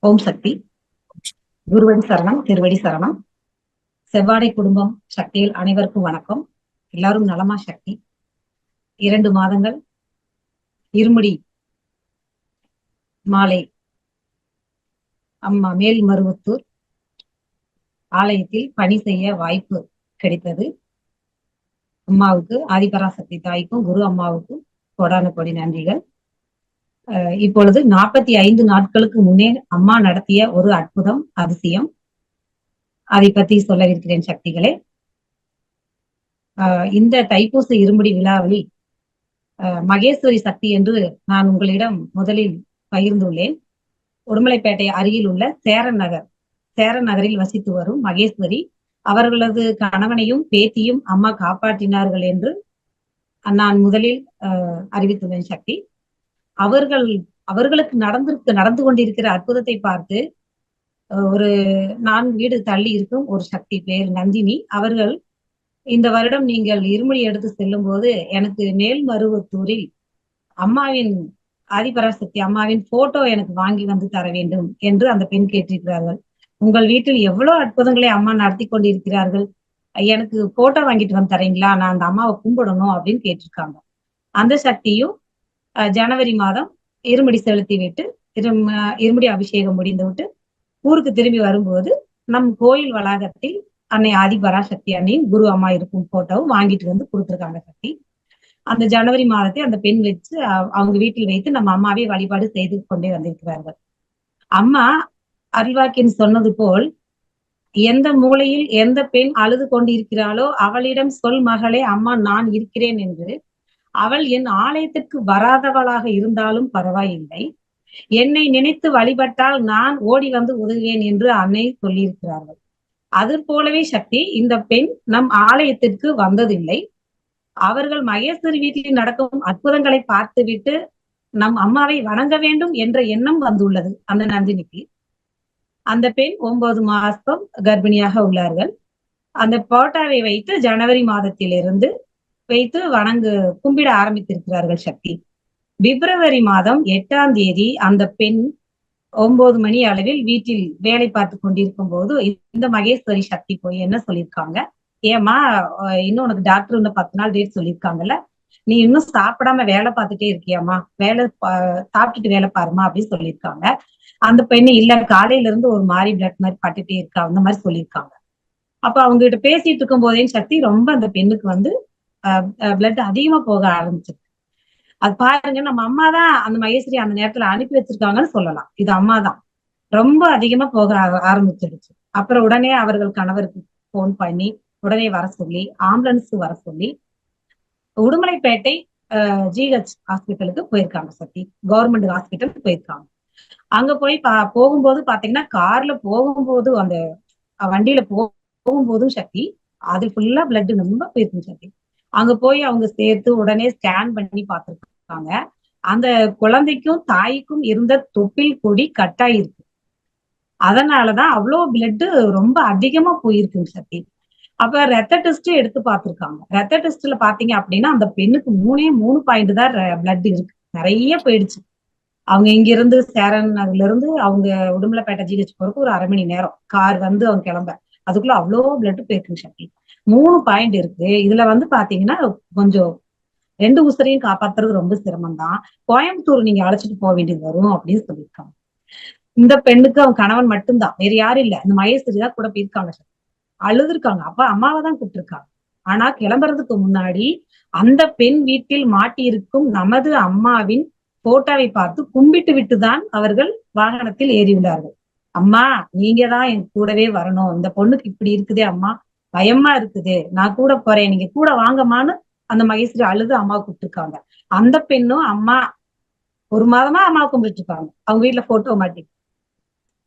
ஓம் சக்தி. குருவடி சரணம், திருவடி சரணம். செவ்வாடை குடும்பம் சக்தியில் அனைவருக்கும் வணக்கம். எல்லாரும் நலமா சக்தி? 2 மாதங்கள் இருமுடி மாலை அம்மா மேல்மருவத்தூர் ஆலயத்தில் பணி செய்ய வாய்ப்பு கிடைத்தது. அம்மாவுக்கு, ஆதிபராசக்தி தாய்க்கும் குரு அம்மாவுக்கும் கோடான கோடி நன்றிகள். இப்பொழுது 45 நாட்களுக்கு முன்னே அம்மா நடத்திய ஒரு அற்புதம், அதிசயம், அதை பத்தி சொல்லவிருக்கிறேன் சக்திகளே. இந்த தைப்பூச இருமுடி விழாவில் மகேஸ்வரி சக்தி என்று நான் உங்களிடம் முதலில் பகிர்ந்துள்ளேன். உடுமலைப்பேட்டை அருகில் உள்ள சேரன் நகரில் வசித்து வரும் மகேஸ்வரி அவர்களது கணவனையும் பேத்தியும் அம்மா காப்பாற்றினார்கள் என்று நான் முதலில் அறிவித்துள்ளேன் சக்தி. அவர்களுக்கு நடந்து கொண்டிருக்கிற அற்புதத்தை பார்த்து ஒரு 4 வீடு தள்ளி இருக்கும் ஒரு சக்தி பேர் நந்தினி அவர்கள், இந்த வருடம் நீங்கள் இருமுடி எடுத்து செல்லும் போது எனக்கு மேல்மருவத்தூரில் அம்மாவின், ஆதிபராசக்தி அம்மாவின் போட்டோ எனக்கு வாங்கி வந்து தர வேண்டும் என்று அந்த பெண் கேட்டிருக்கிறார்கள். உங்கள் வீட்டில் எவ்வளவு அற்புதங்களை அம்மா நடத்தி கொண்டிருக்கிறார்கள், எனக்கு போட்டோ வாங்கிட்டு வந்து தரீங்களா, நான் அந்த அம்மாவை கும்பிடணும் அப்படின்னு கேட்டிருக்காங்க. அந்த சக்தியும் ஜனவரி மாதம் இருமுடி செலுத்தி விட்டு இருமுடி அபிஷேகம் முடிந்து விட்டு ஊருக்கு திரும்பி வரும்போது நம் கோயில் வளாகத்தில் அன்னை ஆதிபராசக்தி அன்னையும் குரு அம்மா இருக்கும் போட்டோவும் வாங்கிட்டு வந்து கொடுத்துருக்காங்க சக்தி. அந்த ஜனவரி மாதத்தை அந்த பெண் வச்சு அவங்க வீட்டில் வைத்து நம்ம அம்மாவை வழிபாடு செய்து கொண்டே வந்திருக்கிறார்கள். அம்மா அருள்வாக்கின் சொன்னது போல், எந்த மூலையில் எந்த பெண் அழுது கொண்டிருக்கிறாளோ அவளிடம் சொல் மகளே, அம்மா நான் இருக்கிறேன் என்று. அவள் என் ஆலயத்திற்கு வராதவளாக இருந்தாலும் பரவாயில்லை, என்னை நினைத்து வழிபட்டால் நான் ஓடி வந்து உதவுவேன் என்று அன்னை சொல்லியிருக்கிறார்கள். அது போலவே சக்தி, இந்த பெண் நம் ஆலயத்திற்கு வந்ததில்லை. அவர்கள் மகேஸ்வரி வீட்டில் நடக்கும் அற்புதங்களை பார்த்துவிட்டு நம் அம்மாவை வணங்க வேண்டும் என்ற எண்ணம் வந்துள்ளது அந்த நந்தினிக்கு. அந்த பெண் 9 மாசம் கர்ப்பிணியாக உள்ளார்கள். அந்த போட்டாவை வைத்து ஜனவரி மாதத்திலிருந்து வைத்து கும்பிட ஆரம்பித்திருக்கிறார்கள் சக்தி. பிப்ரவரி மாதம் 8ஆம் தேதி அந்த பெண் 9 மணி அளவில் வீட்டில் வேலை பார்த்து கொண்டிருக்கும் போது இந்த மகேஸ்வரி சக்தி போய் என்ன சொல்லியிருக்காங்க, ஏமா இன்னும் உனக்கு டாக்டர் இன்னும் 10 நாள் டேட் சொல்லியிருக்காங்கல்ல, நீ இன்னும் சாப்பிடாம வேலை பார்த்துட்டே இருக்கியாமா, சாப்பிட்டுட்டு வேலை பாருமா அப்படின்னு சொல்லியிருக்காங்க. அந்த பெண்ணு இல்ல, காலையில இருந்து ஒரு மாதிரி பிளட் மாதிரி பட்டுட்டே இருக்கா, அந்த மாதிரி சொல்லியிருக்காங்க. அப்ப அவங்க கிட்ட பேசிட்டு இருக்கும் போதே சக்தி ரொம்ப அந்த பெண்ணுக்கு பிளட் அதிகமா போக ஆரம்பிச்சிருக்கு. அது பாருங்க, நம்ம அம்மா தான் அந்த மகேஸ்வரி அந்த நேரத்துல அனுப்பி வச்சிருக்காங்கன்னு சொல்லலாம். இது அம்மா தான் ரொம்ப அதிகமா போக ஆரம்பிச்சிடுச்சு. அப்புறம் உடனே அவர்கள் கணவருக்கு போன் பண்ணி உடனே வர சொல்லி, ஆம்புலன்ஸ் வர சொல்லி உடுமலைப்பேட்டை GH ஹாஸ்பிட்டலுக்கு போயிருக்காங்க சக்தி. கவர்மெண்ட் ஹாஸ்பிட்டலுக்கு போயிருக்காங்க. அங்க போய் போகும்போது பாத்தீங்கன்னா, கார்ல போகும்போது அந்த வண்டியில போகும்போதும் சக்தி அது ஃபுல்லா பிளட் ரொம்ப போயிருக்கு சக்தி. அங்க போய் அவங்க சேர்த்து உடனே ஸ்கேன் பண்ணி பார்த்திருக்காங்க. அந்த குழந்தைக்கும் தாய்க்கும் இருந்த தொப்பில் கொடி கட்டாயிருக்கு. அதனாலதான் அவ்வளவு பிளட் ரொம்ப அதிகமா போயிருக்குங்க சக்தி. அப்ப ரத்த டெஸ்ட் எடுத்து பார்த்திருக்காங்க. ரத்த டெஸ்ட்ல பாத்தீங்க அப்படின்னா அந்த பெண்ணுக்கு 3 பாயிண்ட் தான் பிளட் இருக்கு, நிறைய போயிடுச்சு. அவங்க இங்க இருந்து சேரன் நகர்ல இருந்து அவங்க உடுமலைப்பேட்டை GH போறதுக்கு ஒரு 1/2 மணி நேரம் கார் அவங்க கிளம்ப, அதுக்குள்ள அவ்வளோ பிளட் போயிருக்குங்க சக்தி. 3 பாயிண்ட் இருக்கு. இதுல பாத்தீங்கன்னா கொஞ்சம் 2 உசுரையும் காப்பாத்துறது ரொம்ப சிரமம் தான். கோயம்புத்தூர் நீங்க அழைச்சிட்டு போக வேண்டியது வரும் அப்படின்னு சொல்லியிருக்காங்க. இந்த பெண்ணுக்கு அவன் கணவன் மட்டும்தான், வேற யாரும் இல்ல. இந்த மகேஸ்வரி தான் கூட போயிருக்காங்க. அழுதுருக்காங்க. அப்ப அம்மாவை தான் கூப்பிட்டுருக்காங்க. ஆனா கிளம்புறதுக்கு முன்னாடி அந்த பெண் வீட்டில் மாட்டியிருக்கும் நமது அம்மாவின் போட்டோவை பார்த்து கும்பிட்டு விட்டுதான் அவர்கள் வாகனத்தில் ஏறியுள்ளார்கள். அம்மா நீங்க தான் என் கூடவே வரணும், இந்த பொண்ணுக்கு இப்படி இருக்குதே அம்மா, பயமா இருக்குது, நான் கூட போறேன், நீங்க கூட வாங்கம்மான்னு அந்த மகேஸ்வரி அழுது அம்மாவை கூப்பிட்டுருக்காங்க. அந்த பெண்ணும் அம்மா 1 மாதமா அம்மாவை கும்பிட்டு இருக்காங்க, அவங்க வீட்டுல போட்டோ மாட்டி.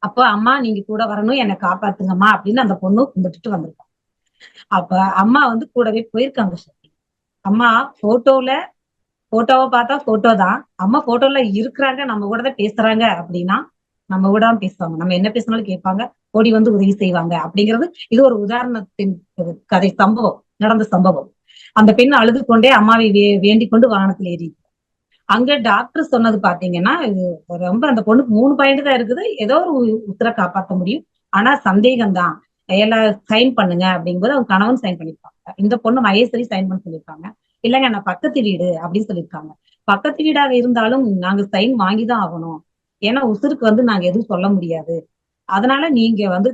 அப்போ அம்மா நீங்க கூட வரணும், என்னை காப்பாத்துங்கம்மா அப்படின்னு அந்த பொண்ணு கும்பிட்டுட்டு வந்திருக்காங்க. அப்ப அம்மா கூடவே போயிருக்காங்க சக்தி. அம்மா போட்டோவை பார்த்தா போட்டோ தான், அம்மா போட்டோல இருக்கிறாங்க, நம்ம கூட தான் பேசுறாங்க அப்படின்னா நம்ம கூட தான் பேசுவாங்க, நம்ம என்ன பேசினாலும் கேட்பாங்க, ஓடி வந்து உதவி செய்வாங்க அப்படிங்கிறது இது ஒரு உதாரணத்தின் கதை, நடந்த சம்பவம். அந்த பெண் அழுது கொண்டே அம்மாவை வேண்டிக் கொண்டு வாகனத்தில் ஏறி. அங்க டாக்டர் சொன்னது பாத்தீங்கன்னா, இது ரொம்ப அந்த பொண்ணுக்கு 3 பாயிண்ட் தான் இருக்குது. ஏதோ ஒரு உசுர காப்பாத்த முடியும். ஆனா சந்தேகம் தான். எல்லாம் சைன் பண்ணுங்க அப்படிங்கும்போது அவங்க கணவன் சைன் பண்ணிருப்பாங்க. இந்த பொண்ணு மகேஸ்வரி சைன் பண்ண சொல்லியிருக்காங்க. இல்லங்க நான் பக்கத்து வீடு அப்படின்னு சொல்லியிருக்காங்க. பக்கத்து வீடாக இருந்தாலும் நாங்க சைன் வாங்கி தான் ஆகணும். ஏன்னா உசுருக்கு வந்து நாங்க எதுவும் சொல்ல முடியாது. அதனால நீங்க வந்து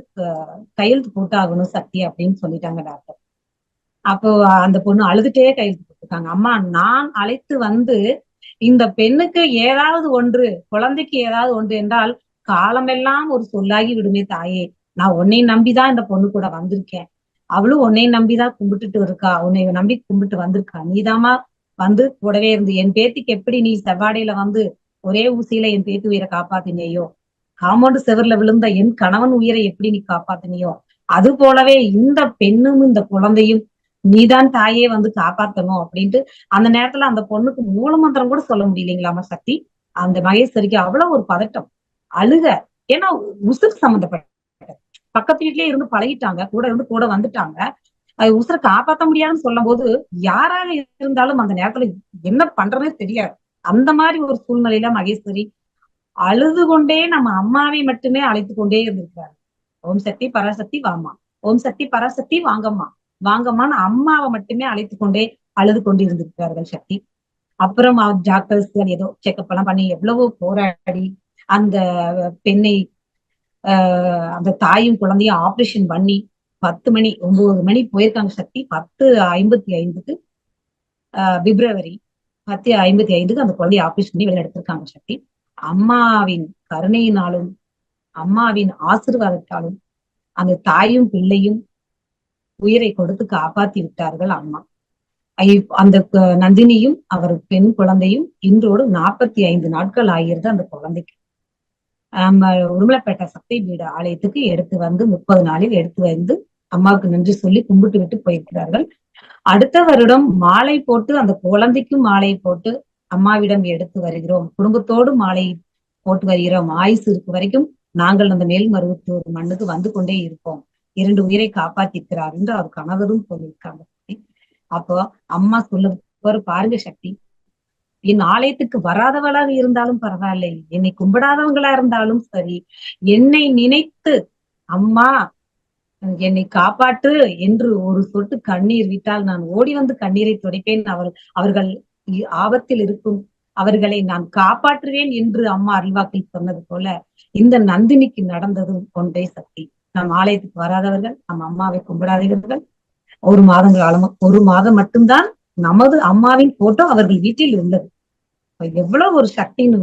கையெழுத்து போட்டாகணும் சக்தி அப்படின்னு சொல்லிட்டாங்க டாக்டர். அப்போ அந்த பொண்ணு அழுதுட்டே கையெழுத்து போட்டிருக்காங்க. அம்மா நான் அழைத்து வந்து இந்த பெண்ணுக்கு ஏதாவது ஒன்று, குழந்தைக்கு ஏதாவது ஒன்று என்றால் காலமெல்லாம் ஒரு சொல்லாகி விடுமே தாயே. நான் உன்னை நம்பிதான் இந்த பொண்ணு கூட வந்திருக்கேன். அவளும் உன்னை நம்பிதான் கும்பிட்டுட்டு இருக்கா. உன்னை நம்பி கும்பிட்டு வந்திருக்கா. நீதாம்மா வந்து கூடவே இருந்து என் பேத்திக்கு எப்படி நீ செவ்வாடையில வந்து ஒரே ஊசியில என் பேத்தி உயிரை காப்பாத்தினியோ, காம்பவுண்டு செவர்ல விழுந்த என் கணவன் உயிரை எப்படி நீ காப்பாத்தினியோ, அது போலவே இந்த பெண்ணும் இந்த குழந்தையும் நீதான் தாயே வந்து காப்பாத்தணும் அப்படின்ட்டு அந்த நேரத்துல அந்த பொண்ணுக்கு மூலமந்திரம் கூட சொல்ல முடியலைங்களாமா சக்தி. அந்த மகேஸ்வரிக்கு அவ்வளவு ஒரு பதட்டம், அழுக. ஏன்னா உசுறு சம்பந்தப்பட்ட பக்கத்து வீட்லயே இருந்து பழகிட்டாங்க, கூட இருந்து கூட வந்துட்டாங்க. அது உசுரை காப்பாத்த முடியாதுன்னு சொல்லும் போது யாராக இருந்தாலும் அந்த நேரத்துல என்ன பண்றதுனே தெரியாது. அந்த மாதிரி ஒரு சூழ்நிலையில மகேஸ்வரி அழுது கொண்டே நம்ம அம்மாவை மட்டுமே அழைத்து கொண்டே இருந்திருக்காரு. ஓம் சக்தி பராசக்தி வாமா, ஓம் சக்தி பராசக்தி வாங்கம்மா, வாங்கம்மான்னு அம்மாவை மட்டுமே அழைத்து கொண்டே அழுது கொண்டு இருந்திருக்கிறார்கள் சக்தி. அப்புறம் டாக்டர்ஸ் ஏதோ செக்அப் எல்லாம் பண்ணி எவ்வளவோ போராடி அந்த பெண்ணை அந்த தாயும் குழந்தையும் ஆபரேஷன் பண்ணி 10 மணி 9 மணி போயிருக்காங்க சக்தி. 10:55க்கு பிப்ரவரி 10:55க்கு அந்த குழந்தைய ஆபரேஷன் பண்ணி வெளியே எடுத்திருக்காங்க சக்தி. அம்மாவின் கருணையினாலும் அம்மாவின் ஆசீர்வாதத்தாலும் அந்த தாயும் பிள்ளையும் உயிரை கொடுத்து காப்பாத்தி விட்டார்கள் அம்மா. அந்த நந்தினியும் அவர் பெண் குழந்தையும் இன்றோடு 45 நாட்கள் ஆகிறது அந்த குழந்தைக்கு. நம்ம உடுமலைப்பேட்டை சக்தி வீடு ஆலயத்துக்கு எடுத்து வந்து 30 நாளில் எடுத்து வந்து அம்மாவுக்கு நன்றி சொல்லி கும்பிட்டு விட்டு போயிருக்கிறார்கள். அடுத்த வருடம் மாலை போட்டு அந்த குழந்தைக்கும் மாலை போட்டு அம்மாவிடம் எடுத்து வருகிறோம். குடும்பத்தோடு மாலை போட்டு வருகிறோம். ஆயுசு இருக்கு வரைக்கும் நாங்கள் அந்த மேல்மருவத்தூர் மண்ணுக்கு வந்து கொண்டே இருப்போம். 2 உயிரை காப்பாத்திருக்கிறார் என்று அவர் கணவரும் சொல்லியிருக்காங்க. அப்போ அம்மா சொல்ல பாருங்க சக்தி, என் ஆலயத்துக்கு வராதவளாக இருந்தாலும் பரவாயில்லை, என்னை கும்பிடாதவங்களா இருந்தாலும் சரி, என்னை நினைத்து அம்மா என்னை காப்பாற்று என்று ஒரு சொட்டு கண்ணீர் விட்டால் நான் ஓடி வந்து கண்ணீரை துடைப்பேன். அவர்கள் ஆபத்தில் இருக்கும் அவர்களை நான் காப்பாற்றுவேன் என்று அம்மா அருள்வாக்கில் சொன்னது போல இந்த நந்தினிக்கு நடந்ததும் ஒன்றே சக்தி. நம் ஆலயத்துக்கு வராதவர்கள், நம் அம்மாவை கும்பிடாதவர்கள், ஒரு மாதம் மட்டும்தான் நமது அம்மாவின் போட்டோ அவர்கள் வீட்டில் உள்ளது. எவ்வளவு ஒரு சக்தின்னு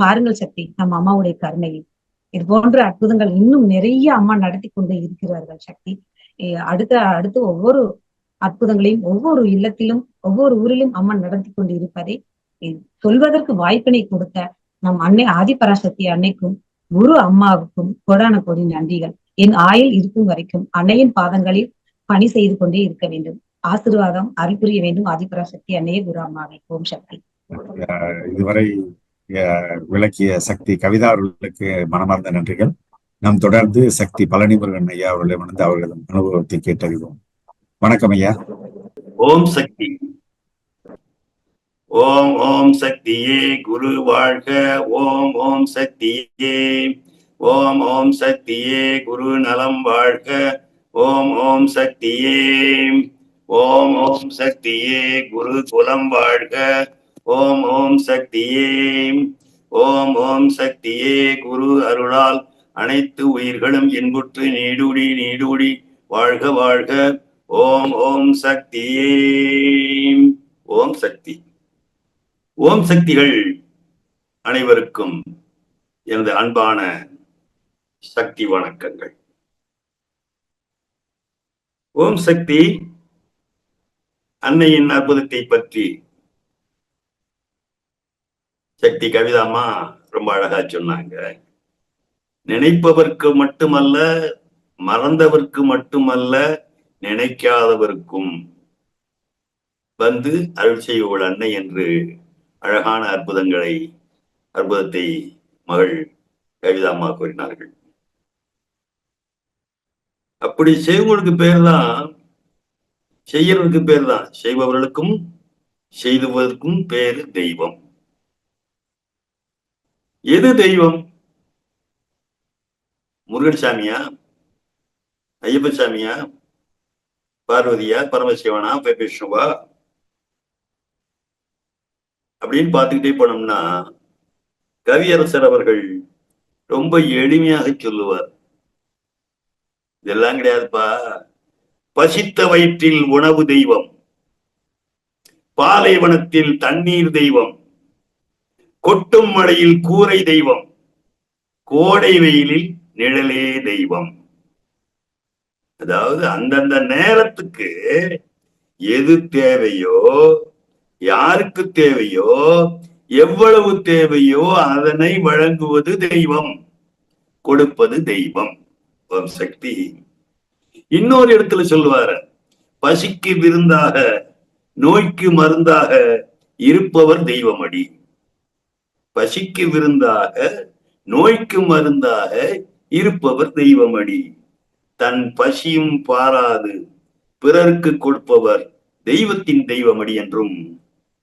பாருங்கள் சக்தி, நம்ம அம்மாவுடைய கருணையை. இது போன்ற அற்புதங்கள் இன்னும் நிறைய அம்மா நடத்தி கொண்டு இருக்கிறார்கள் சக்தி. அடுத்து ஒவ்வொரு அற்புதங்களையும் ஒவ்வொரு இல்லத்திலும் ஒவ்வொரு ஊரிலும் அம்மா நடத்தி கொண்டு இருப்பதை சொல்வதற்கு வாய்ப்பினை கொடுத்த நம் அன்னை ஆதிபராசக்தி அன்னைக்கும் குரு அம்மாவுக்கும் கோடான கோடி நன்றிகள். என் ஆயுள் இருக்கும் வரைக்கும் அன்னையின் பாதங்களில் பணி செய்து கொண்டே இருக்க வேண்டும். ஆசீர்வாதம் அருள் புரிய வேண்டும் ஆதிபராசக்தி அன்னையே குரு அம்மாவை. ஓம் சக்தி. இதுவரை விளக்கிய சக்தி கவிதா அவர்களுக்கு மனமார்ந்த நன்றிகள். நாம் தொடர்ந்து சக்தி பழனிமுருகன் ஐயா அவர்களை வந்து அவர்களது அனுபவத்தை கேட்டறிவோம். வணக்கம் ஐயா. ஓம் சக்தி. ஓம் ஓம் சக்தியே குரு வாழ்க. ஓம் ஓம் சக்தியே. ஓம் ஓம் சக்தியே குரு நலம் வாழ்க. ஓம் ஓம் சக்தியே. ஓம் ஓம் சக்தியே குரு குலம் வாழ்க. ஓம் ஓம் சக்தியே. ஓம் ஓம் சக்தியே குரு அருளால் அனைத்து உயிர்களும் இன்புற்று நீடுடி நீடுடி வாழ்க வாழ்க. ஓம் ஓம் சக்தியே. ஓம் சக்தி. ஓம் சக்திகள் அனைவருக்கும் எனது அன்பான சக்தி வணக்கங்கள். ஓம் சக்தி அன்னையின் அற்புதத்தை பற்றி சக்தி கவிதாமா ரொம்ப அழகா சொன்னாங்க. நினைப்பவர்க்கு மட்டுமல்ல, மறந்தவர்க்கு மட்டுமல்ல, நினைக்காதவருக்கும் வந்து அருள் செய்வோள் அன்னை என்று அழகான அற்புதத்தை மகள் கவிதாமா கூறினார்கள். அப்படி செய்வங்களுக்கு பேர் தான், செய்யறதுக்கு பேர் தான், செய்பவர்களுக்கும் செய்துவதற்கும் பேரு தெய்வம். எது தெய்வம்? முருகன் சாமியா, ஐயப்ப சாமியா, பார்வதியா, பரமசிவனா, விஷ்ணுவா அப்படின்னு பார்த்துக்கிட்டே போனோம்னா கவியரசர் அவர்கள் ரொம்ப எளிமையாக சொல்லுவார், இதெல்லாம் கிடையாதுப்பா. பசித்த வயிற்றில் உணவு தெய்வம், பாலைவனத்தில் தண்ணீர் தெய்வம், கொட்டும் மழையில் கூரை தெய்வம், கோடை வெயிலில் நிழலே தெய்வம். அதாவது அந்தந்த நேரத்துக்கு எது தேவையோ, யாருக்கு தேவையோ, எவ்வளவு தேவையோ அதனை வழங்குவது தெய்வம், கொடுப்பது தெய்வம். ஒரு சக்தி. இன்னொரு இடத்துல சொல்லுவாரு, பசிக்கு விருந்தாக நோய்க்கு மருந்தாக இருப்பவர் தெய்வமடி. பசிக்கு விருந்தாக நோய்க்கு மருந்தாக இருப்பவர் தெய்வமடி. தன் பசியும் பாராது பிறருக்கு கொடுப்பவர் தெய்வத்தின் தெய்வமடி என்றும்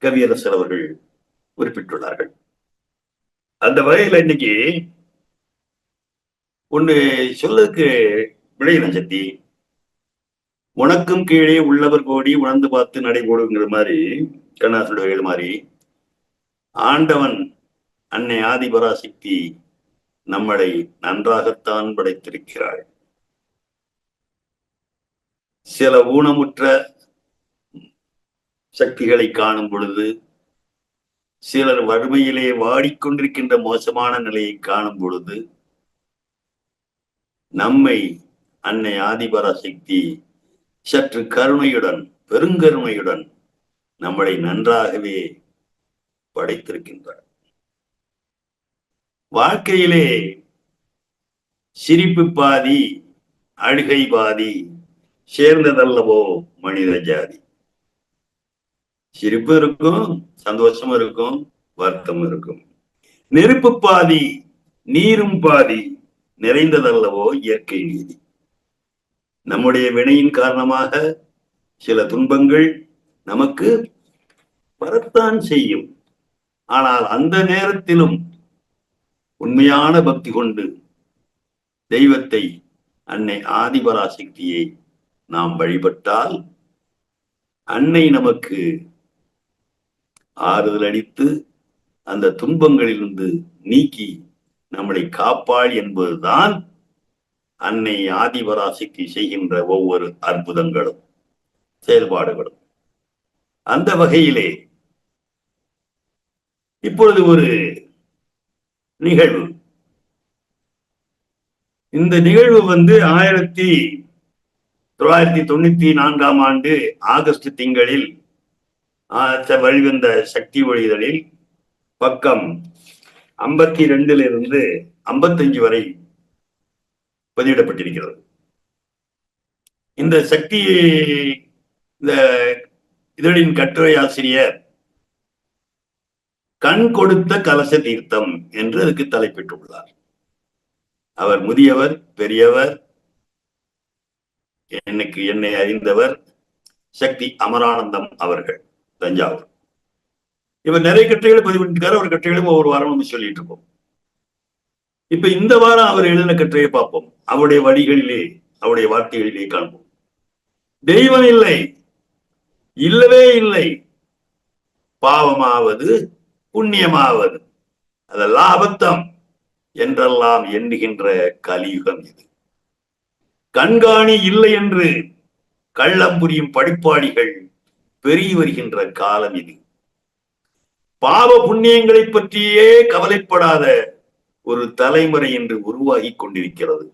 கவியரசர் அவர்கள் குறிப்பிட்டுள்ளார்கள். அந்த வகையில இன்னைக்கு ஒண்ணு சொல்லதுக்கு விளையின சக்தி, உனக்கும் கீழே உள்ளவர் கோடி உணர்ந்து பார்த்து நடைபோடுங்கிற மாதிரி, கண்ணாசுடைய மாதிரி ஆண்டவன் அன்னை ஆதிபராசக்தி நம்மளை நன்றாகத்தான் படைத்திருக்கிறாள். சில ஊனமுற்ற சக்திகளை காணும் பொழுது, சிலர் வறுமையிலே வாடிக்கொண்டிருக்கின்ற மோசமான நிலையை காணும் பொழுது, நம்மை அன்னை ஆதிபராசக்தி சற்று கருணையுடன், பெருங்கருணையுடன் நம்மளை நன்றாகவே படைத்திருக்கின்றார். வாழ்க்கையிலே சிரிப்பு பாதி அழுகை பாதி சேர்ந்ததல்லவோ மனித ஜாதி. சிரிப்பு இருக்கும், சந்தோஷம் இருக்கும், வருத்தம் இருக்கும். நெருப்பு பாதி நீரும் பாதி நிறைந்ததல்லவோ இயற்கை நீதி. நம்முடைய வினையின் காரணமாக சில துன்பங்கள் நமக்கு வரத்தான் செய்யும். ஆனால் அந்த நேரத்திலும் உண்மையான பக்தி கொண்டு தெய்வத்தை, அன்னை ஆதிபராசக்தியை நாம் வழிபட்டால் அன்னை நமக்கு ஆறுதல் அளித்து அந்த துன்பங்களிலிருந்து நீக்கி நம்மளை காப்பாள் என்பதுதான் அன்னை ஆதிபராசக்தி செய்கின்ற ஒவ்வொரு அற்புதங்களும் செயல்பாடுகளும். அந்த வகையிலே இப்பொழுது ஒரு நிகழ்வு. இந்த நிகழ்வு 1994 ஆண்டு ஆகஸ்ட் திங்களில் வெளிவந்த சக்தி ஒளிதழில் பக்கம் 52 55 வரை பதிவிடப்பட்டிருக்கிறது. இந்த சக்தி இந்த இதழின் கட்டுரை ஆசிரியர் கண் கொடுத்த கலச தீர்த்தம் என்று அதுக்கு தலைப்பிட்டுள்ளார். அவர் முதியவர், பெரியவர், என்னை அறிந்தவர், சக்தி அமரானந்தம் அவர்கள், தஞ்சாவூர். இவர் நிறைய கட்டுரைகளை பதிவிட்டிருக்காரு. அவர் கட்டுரைகளும் ஒவ்வொரு வாரம் சொல்லிட்டு இருக்கோம். இப்ப இந்த வாரம் அவர் எழுதின கட்டுரையை பார்ப்போம். அவருடைய வழிகளிலே, அவருடைய வார்த்தைகளிலே காண்போம். தெய்வம் இல்லை, இல்லவே இல்லை, பாவமாவது புண்ணியமாவது அதெல்லாம் அபத்தம் என்றெல்லாம் எண்ணுகின்ற கலியுகம் இது. கண்காணி இல்லை என்று கள்ளம் புரியும் படிப்பாளிகள் பெருகி வருகின்ற காலம் இது. பாவ புண்ணியங்களை பற்றியே கவலைப்படாத ஒரு தலைமுறை என்று உருவாகி கொண்டிருக்கிறது.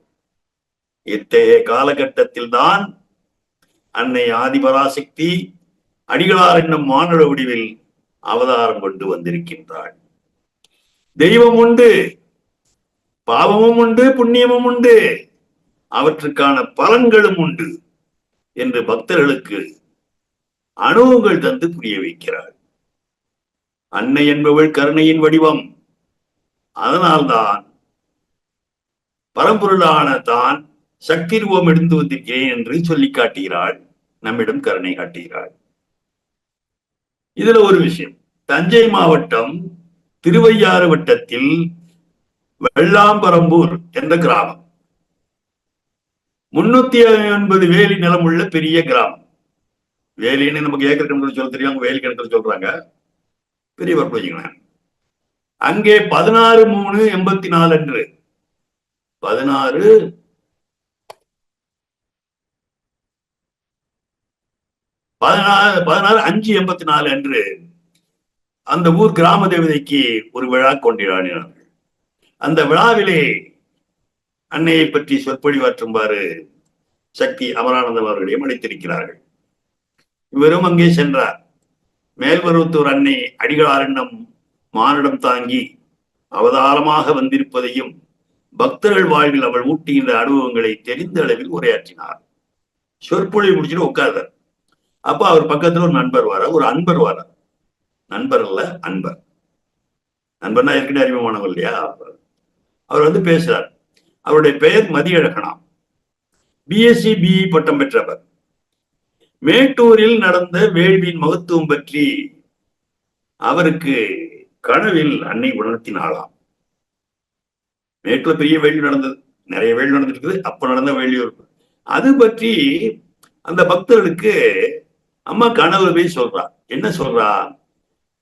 இத்தகைய காலகட்டத்தில் தான் அன்னை ஆதிபராசக்தி அடிகளார் என்னும் மானுட வடிவில் அவதாரம் கொண்டு வந்திருக்கின்றாள். தெய்வம் உண்டு, பாவமும் உண்டு, புண்ணியமும் உண்டு, அவற்றுக்கான பலன்களும் உண்டு என்று பக்தர்களுக்கு அனுபவங்கள் தந்து புரிய வைக்கிறாள். அன்னை என்பவள் கருணையின் வடிவம். அதனால்தான் பரம்பொருளான தான் சக்தி ரூபம் எடுத்து வந்திருக்கிறேன் என்று சொல்லி காட்டுகிறாள், நம்மிடம் கருணை காட்டுகிறாள். இதுல ஒரு விஷயம், தஞ்சை மாவட்டம் திருவையாறு வட்டத்தில் வெள்ளாம்பரம்பூர் என்ற கிராமம் 350 வேலி நிலம் உள்ள பெரிய கிராமம். வேலின்னு நமக்கு ஏக்கர் கணக்கில் சொல்ல தெரியும், வேலி கணக்கில் சொல்றாங்க, பெரிய வச்சுங்களேன். அங்கே 16/3/84 அன்று 16/5/84 அன்று அந்த ஊர் கிராம தேவதைக்கு ஒரு விழா கொண்டாடினார்கள். அந்த விழாவிலே அன்னையை பற்றி சொற்பொழிவாற்றுமாறு சக்தி அமரானந்தம் அவர்களையும் அழைத்திருக்கிறார்கள். இவரும் அங்கே சென்றார். மேல்மருவத்தூர் அன்னை அடிகளாரிடம் மானிடம் தாங்கி அவதாரமாக வந்திருப்பதையும் பக்தர்கள் வாழ்வில் அவள் ஊட்டுகின்ற அனுபவங்களை தெரிந்த அளவில் உரையாற்றினார். சொற்பொழிவு முடிச்சுட்டு உட்கார்ந்தார். அப்ப அவர் பக்கத்துல ஒரு நண்பர் வாரார், ஒரு அன்பர் வாரார். நண்பர் அல்ல, அன்பர். நண்பர்னா ஏற்கனவே அறிமுகமானவர் இல்லையா? அவர் வந்து பேசுறார். அவருடைய பெயர் மதியழகனாம். பிஎஸ்சி பிஇ பட்டம் பெற்றவர். மேட்டூரில் நடந்த வேள்வியின் மகத்துவம் பற்றி அவருக்கு கனவில் அன்னை உணர்த்தினாளாம். மேட்டூர் பெரிய வேள்வி நடந்தது, நிறைய வேள்வி நடந்துருக்குது. அப்ப நடந்த வேள்வி அது பற்றி அந்த பக்தர்களுக்கு அம்மா கனவுல போய் சொல்றா. என்ன சொல்றா?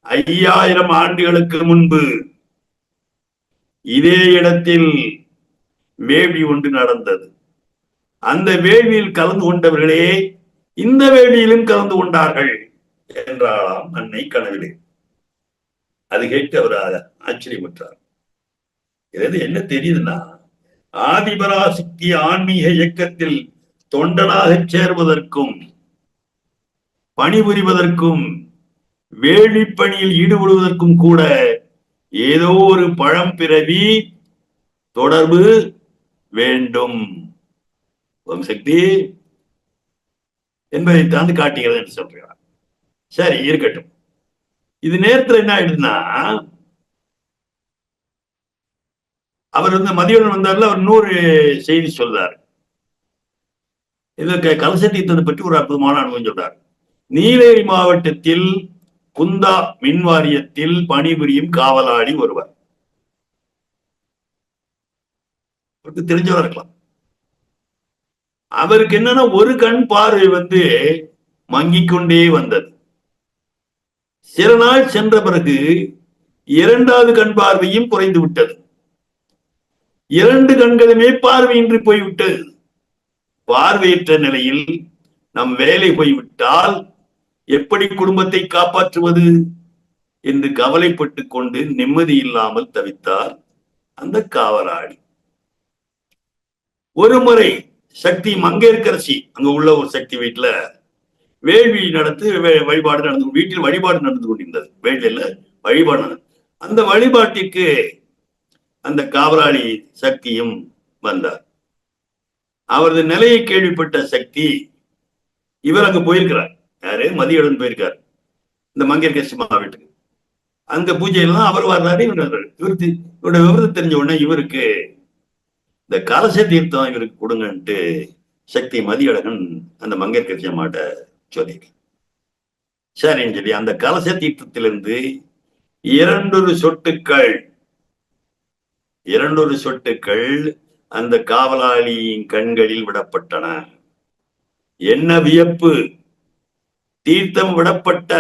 5000 ஆண்டுகளுக்கு முன்பு இதே இடத்தில் வேள்வி ஒன்று நடந்தது. அந்த வேள்வியில் கலந்து கொண்டவர்களே இந்த வேள்வியிலும் கலந்து கொண்டார்கள் என்றாலாம் அன்னை கனவிலே. அது கேட்டு அவர் ஆச்சரியப்பட்டார். இது என்ன தெரியுதுன்னா, ஆதிபராசக்தி ஆன்மீக இயக்கத்தில் தொண்டனாக சேர்வதற்கும் பணிபுரிவதற்கும் வேள்வி பணியில் ஈடுபடுவதற்கும் கூட ஏதோ ஒரு பழம்பிறவி தொடர்பு வேண்டும் சக்தி என்பதை தாண்டி காட்டுகிறது என்று சொல்றார். சரி, இருக்கட்டும். இது நேரத்தில் என்ன ஆயிடுதுன்னா, அவர் வந்து மதியம் வந்தார்ல, அவர் 100 செய்தி சொல்றார். இதற்கு கலச தீர்த்தத்தை பற்றி ஒரு அற்புதமான அனுபவம் சொல்றார். நீலகிரி மாவட்டத்தில் குந்தா மின் வாரியத்தில் பணிபுரியும் காவலாளி ஒருவர், தெரிஞ்சவர் இருக்கலாம். அவருக்கு என்னன்னா, ஒரு கண் பார்வை வந்து மங்கிக் கொண்டே வந்தது. சில நாள் சென்ற பிறகு 2வது கண் பார்வையும் குறைந்து விட்டது. 2 கண்களுமே பார்வையின்றி போய்விட்டது. பார்வையற்ற நிலையில் நம் வேலை போய்விட்டால் எப்படி குடும்பத்தை காப்பாற்றுவது என்று கவலைப்பட்டு கொண்டு நிம்மதி இல்லாமல் தவித்தார் அந்த காவலாளி. ஒரு முறை சக்தி மங்கையர்க்கரசி அங்க உள்ள ஒரு சக்தி வீட்டுல வேள்வி நடத்து வழிபாடு நடந்து, வீட்டில் வழிபாடு நடந்து கொண்டிருந்தது. வேள்வியில வழிபாடு நடந்தது. அந்த வழிபாட்டிற்கு அந்த காவலாளி சக்தியும் வந்தார். அவரது நிலையை கேள்விப்பட்ட சக்தி, இவர் அங்க போயிருக்கிறார். யாரு? மதியழகன் போயிருக்காரு இந்த மங்கையர்க்கரசி வீட்டுக்கு. அந்த பூஜையெல்லாம் அவர் வர்றாரு. இவருடைய விவரத்தை தெரிஞ்ச உடனே இவருக்கு இந்த கலச தீர்த்தம் இவருக்கு கொடுங்கன்ட்டு சக்தி மதியழகன் அந்த மங்கையர்க்கரசி அம்மாட்ட சொல்லியிருக்க. சரின்னு சொல்லி அந்த கலச தீர்த்தத்திலிருந்து 2 சொட்டுக்கள் அந்த காவலாளியின் கண்களில் விடப்பட்டன. என்ன வியப்பு! தீர்த்தம் விடப்பட்ட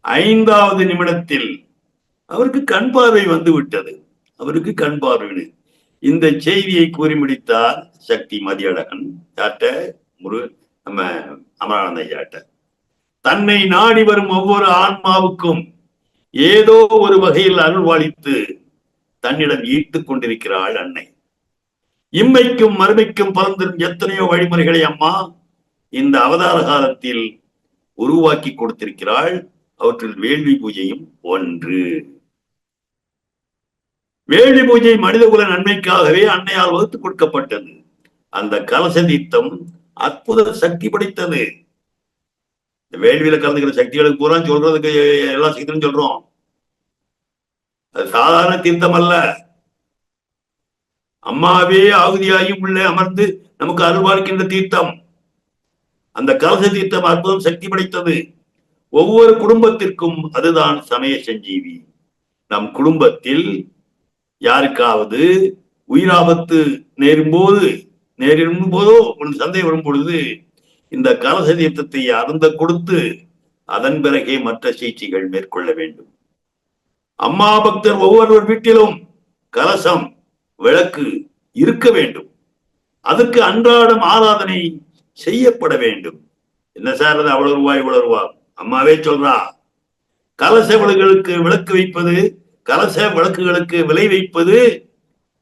5வது நிமிடத்தில் அவருக்கு கண் பார்வை வந்து விட்டது. அவருக்கு கண் பார்வை. இந்த செய்தியை கூறி முடித்தார் சக்தி மதியழகன். யார்ட்ட? நம்ம அமரானந்த ஐயாட்ட. தன்னை நாடி வரும் ஒவ்வொரு ஆன்மாவுக்கும் ஏதோ ஒரு வகையில் அருள்வாளித்து தன்னிடம் ஈர்த்துக் கொண்டிருக்கிறாள் அன்னை. இம்மைக்கும் மறுமைக்கும் பலந்திரும் எத்தனையோ வழிமுறைகளை அம்மா இந்த அவதார காலத்தில் உருவாக்கி கொடுத்திருக்கிறாள். அவற்றில் வேள்வி பூஜையும் ஒன்று. வேள்வி பூஜை மனிதகுல நன்மைக்காகவே அன்னையால் வகுத்து கொடுக்கப்பட்டது. அந்த கலச தீர்த்தம் அற்புத சக்தி படைத்தது. இந்த வேள்வியில கலந்துக்கிற சக்திகளுக்கு பூரா சொல்றதுக்கு எல்லா சக்தியும் சொல்றோம். அது சாதாரண தீர்த்தம் அல்ல. அம்மாவே ஆகுதியாகி உள்ளே அமர்ந்து நமக்கு அருள்வாளிக்கின்ற தீர்த்தம். அந்த கலச தீர்த்தம் அற்புதம் சக்தி படைத்தது. ஒவ்வொரு குடும்பத்திற்கும் அதுதான் சமய சஞ்சீவி. நம் குடும்பத்தில் யாருக்காவது உயிராபத்து நேரிடும் போதோ ஒரு சந்தேகம் வரும் பொழுது இந்த கலச தீர்த்தத்தை அருந்த கொடுத்து அதன் பிறகே மற்ற சிகிச்சைகள் மேற்கொள்ள வேண்டும். அம்மா பக்தர் ஒவ்வொருவர் வீட்டிலும் கலசம் விளக்கு இருக்க வேண்டும். அதற்கு அன்றாடம் ஆராதனை செய்யப்பட வேண்டும். என்ன சார் அது அவ்வளவு ரூபாய் இவ்வளவு ரூபா? அம்மாவே சொல்றா, கலச விளக்குகளுக்கு விளக்கு வைப்பது, கலச விளக்குகளுக்கு விலை வைப்பது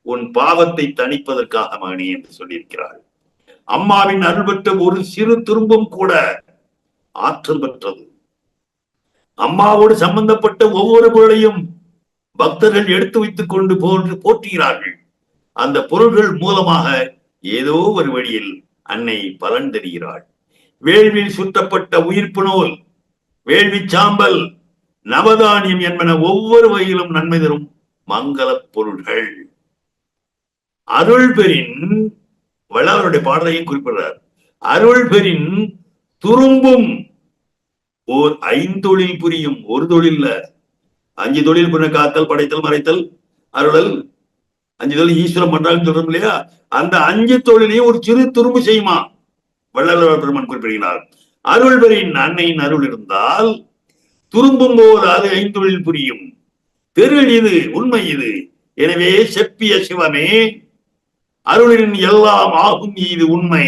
உன் பாவத்தை தணிப்பதற்காக மகனே என்று சொல்லியிருக்கிறார். அம்மாவின் அருள் பெற்ற ஒரு சிறு துரும்பும் கூட ஆற்றல் பெற்றது. அம்மாவோடு சம்பந்தப்பட்ட ஒவ்வொரு பொருளையும் பக்தர்கள் எடுத்து வைத்துக் கொண்டு போற்றுகிறார்கள். அந்த பொருள்கள் மூலமாக ஏதோ ஒரு வழியில் அன்னை பலன் தருகிறாள். வேள்வியில் சுற்றப்பட்ட உயிர்ப்பு நூல், வேள்வி சாம்பல், நவதானியம் என்பன ஒவ்வொரு வகையிலும் நன்மை தரும் மங்கள பொருள்கள். அருள் பெறின் வள்ளலாருடைய பாடலையும் குறிப்பிடுறார். அருள் பெறின் துரும்பும் ஓர் ஐந்தொழில் புரியும். ஒரு தொழில் 5 தொழில் புரிய காத்தல், படைத்தல், மறைத்தல், அருளல், 5 தொழில் ஈஸ்வரம் பண்றாங்கன்னு சொல்றோம் இல்லையா? அந்த 5 தொழிலையும் ஒரு சிறு துரும்பு செய்யுமா வள்ளலார் பெருமான் குறிப்பிடுகிறார். அருள் பெறின் அன்னையின் அருள் இருந்தால் துரும்பும் போது அது 5 தொழில் புரியும். தெருள் இது, உண்மை இது. எனவே செப்பிய சிவமே அருளின் எல்லாம் ஆகும், இது உண்மை.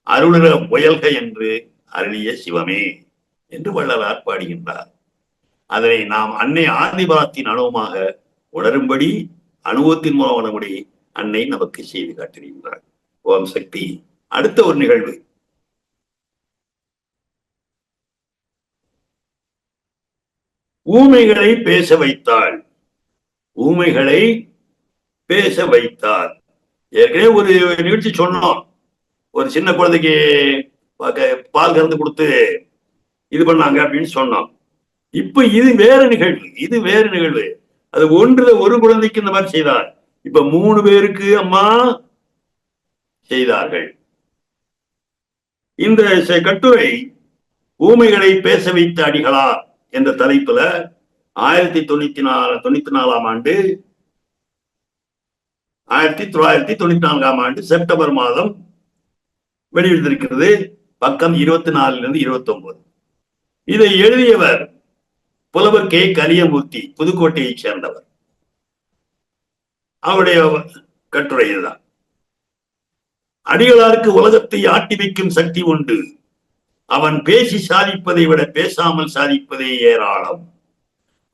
அருளிற முயல்க என்று அருளிய சிவமே என்று வள்ளலார் பாடுகின்றார். அதனை நாம் அன்னை ஆதிபராத்தின் அனுபவமாக உணரும்படி, அனுபவத்தின் மூலம் உணரும்படி அன்னை நமக்கு செய்து காட்டுகின்றார். ஓம் சக்தி. அடுத்த ஒரு நிகழ்வு, ஊமைகளை பேச வைத்தாள். ஊமைகளை பேச வைத்தாள். ஏற்கனவே ஒரு நிகழ்ச்சி சொன்னோம். ஒரு சின்ன குழந்தைக்கு பால் கறந்து கொடுத்து இது பண்ணாங்க அப்படின்னு சொன்னோம். இப்ப இது வேற நிகழ்வு. அது ஒன்றுல ஒரு குழந்தைக்கு இந்த மாதிரி செய்தார். இப்ப 3 பேருக்கு அம்மா செய்தார்கள். இந்த கட்டுரை ஊமைகளை பேச வைத்த அடிகளார் என்ற தலைப்புல 1994ஆம் ஆண்டு செப்டம்பர் மாதம் வெளியிட்டிருக்கிறது. பக்கம் 24 29. இதை எழுதியவர் புலவர் கே. கலியமூர்த்தி, புதுக்கோட்டையைச் சேர்ந்தவர். அவருடைய கட்டுரை இதுதான். அடிகளாருக்கு உலகத்தை ஆட்டி வைக்கும் சக்தி உண்டு. அவன் பேசி சாதிப்பதை விட பேசாமல் சாதிப்பதே ஏராளம்.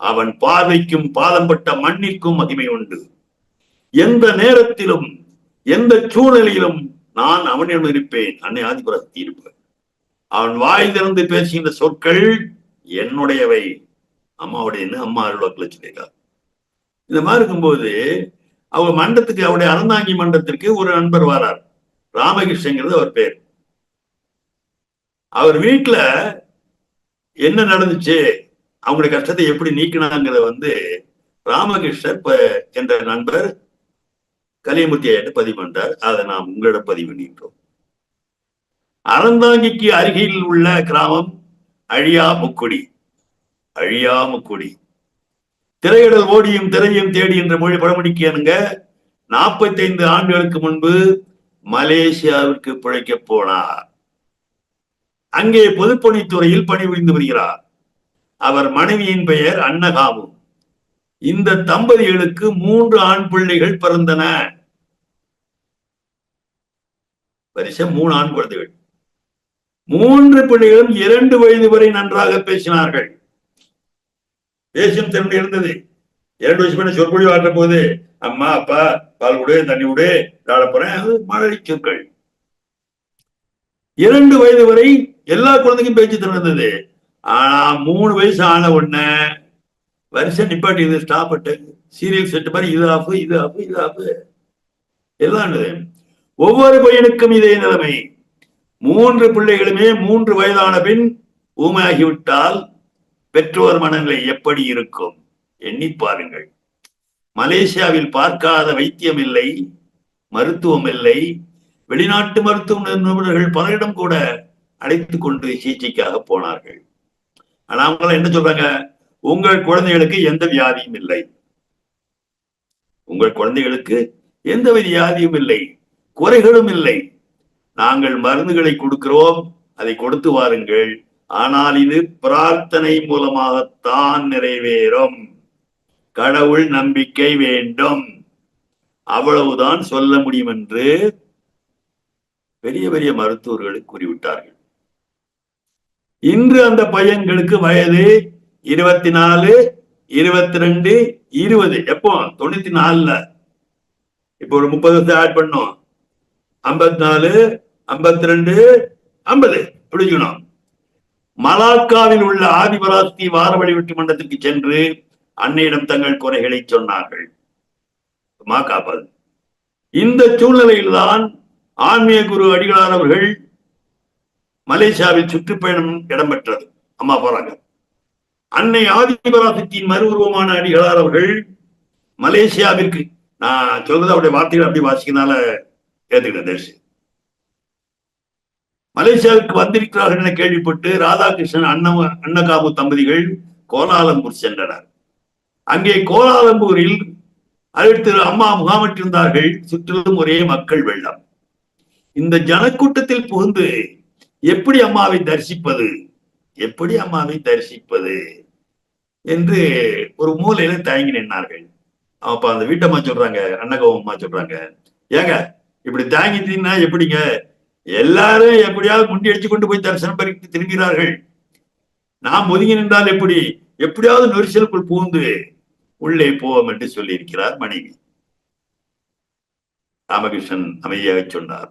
அவன் பார்வைக்கும் பாதம்பட்ட மண்ணிற்கும் மகிமை உண்டு. எந்த நேரத்திலும் எந்த சூழ்நிலையிலும் நான் அவனிடம் இருப்பேன். அன்னை ஆதிபராசக்தி இருப்பேன். அவன் வாய் திறந்து பேசுகின்ற சொற்கள் என்னுடையவை. அம்மாவுடைய அம்மா அருள்வாக்குல சொல்லியிருக்கார். இந்த மாதிரி இருக்கும்போது அவங்க மண்டத்துக்கு, அவருடைய அறந்தாங்கி மண்டத்திற்கு ஒரு நண்பர் வரார். ராமகிருஷ்ணங்கிறது அவர் பேர். அவர் வீட்டுல என்ன நடந்துச்சு, அவங்களுடைய கஷ்டத்தை எப்படி நீக்கினாங்கிறத ராமகிருஷ்ணர் என்ற நண்பர் கலியமூர்த்தி ஐயாட்ட பதிவு பண்றார். அதை நாம் உங்களிடம் பதிவு பண்ணிட்டோம். அறந்தாங்கிக்கு அருகில் உள்ள கிராமம் அழியாமுக்குடி. திரையிடல் ஓடியும் திரையும் தேடி என்ற மொழி பழமொழிக்கு 45 ஆண்டுகளுக்கு முன்பு மலேசியாவிற்கு பிழைக்க போனார். அங்கே பொதுப்பணித்துறையில் பணிபுரிந்து வருகிறார். அவர் மனைவியின் பெயர் அன்னகாமு. இந்த தம்பதிகளுக்கு 3 ஆண் பிள்ளைகள் பிறந்தன. வரிசை 3 ஆண் குழந்தைகள். 3 பிள்ளைகளும் 2 வயது வரை நன்றாக பேசினார்கள். பேசும் திறன் இருந்தது. 2 வயசு பண்ண சொற்பொழி ஆற்ற போது அம்மா அப்பா பால் கொடு, தண்ணி விடு, போறேன், அது மழை சொற்கள். 2 வயது வரை எல்லா குழந்தைக்கும் பேச்சு திறன் இருந்தது. ஆனா 3 வயசு ஆன உடனே வரிசை நிப்பாட்டி, இது ஸ்டாப் பட்டு சீரியல் செட் மாதிரி இது ஆஃப் எல்லாம். ஒவ்வொரு பையனுக்கும் இதே நிலைமை. 3 பிள்ளைகளுமே 3 வயதான பின் ஊமையாகிவிட்டால் பெற்றோர் மனநிலை எப்படி இருக்கும் எண்ணி பாருங்கள். மலேசியாவில் பார்க்காத வைத்தியம் இல்லை, மருத்துவம் இல்லை, வெளிநாட்டு மருத்துவ நிபுணர்கள் பலரிடம் கூட அழைத்து கொண்டு சிகிச்சைக்காக போனார்கள். ஆனா அவங்க என்ன சொல்றாங்க, உங்கள் குழந்தைகளுக்கு எந்த வியாதியும் இல்லை, உங்கள் குழந்தைகளுக்கு எந்த வியாதியும் இல்லை, குறைகளும் இல்லை, நாங்கள் மருந்துகளை கொடுக்கிறோம், அதை கொடுத்து வாருங்கள், ஆனால் இது பிரார்த்தனை மூலமாகத்தான் நிறைவேறும், கடவுள் நம்பிக்கை வேண்டும், அவ்வளவுதான் சொல்ல முடியும் என்று பெரிய பெரிய மருத்துவர்களை கூறிவிட்டார்கள். இன்று அந்த பையன்களுக்கு வயது 24, 22, 20. எப்போ 94, இப்போ ஒரு 30 வருஷம் ஆட் பண்ணோம், 54, 52, 50 பிடிக்கணும். மலாக்காவில் உள்ள ஆதிபராசக்தி வார வழிபாட்டு மண்டலத்திற்கு சென்று அன்னையிடம் தங்கள் குறைகளை சொன்னார்கள். காப்பாது. இந்த சூழ்நிலையில்தான் ஆன்மீக குரு அடிகளார் அவர்கள் மலேசியாவில் சுற்றுப்பயணம் இடம்பெற்றது. அம்மா போறாங்க. அன்னை ஆதிபராசக்தியின் மறு உருவமான அடிகளார் அவர்கள் மலேசியாவிற்கு, நான் சொல்றது அவருடைய வார்த்தைகள் அப்படி வாசிக்கிறதுனால ஏத்துக்கிட்டேன், மலேசியாவிற்கு வந்திருக்கிறார்கள் என கேள்விப்பட்டு ராதாகிருஷ்ணன் அன்னகாபு தம்பதிகள் கோலாலம்பூர் சென்றனர். அங்கே கோலாலம்பூரில் அடுத்து அம்மா முகாமிட்டிருந்தார்கள். சுற்றிலும் ஒரே மக்கள் வெள்ளம். இந்த ஜனக்கூட்டத்தில் புகுந்து எப்படி அம்மாவை தரிசிப்பது, எப்படி அம்மாவை தரிசிப்பது என்று ஒரு மூலையில தயங்கி நின்றார்கள். அப்ப அந்த வீட்டம்மா சொல்றாங்க, அன்னகாபு அம்மா சொல்றாங்க, ஏங்க இப்படி தயங்கிட்டீங்கன்னா எப்படிங்க, எல்லாரும் எப்படியாவது முண்டி அடிச்சு கொண்டு போய் தரிசனம் பெற்று திரும்புகிறார்கள், நாம் ஒதுங்கி நின்றால் எப்படி, எப்படியாவது நெரிசலுக்குள் புகுந்து உள்ளே போவோம் என்று சொல்லி இருக்கிறார் மனைவி. ராமகிருஷ்ணன் அமைதியாக சொன்னார்,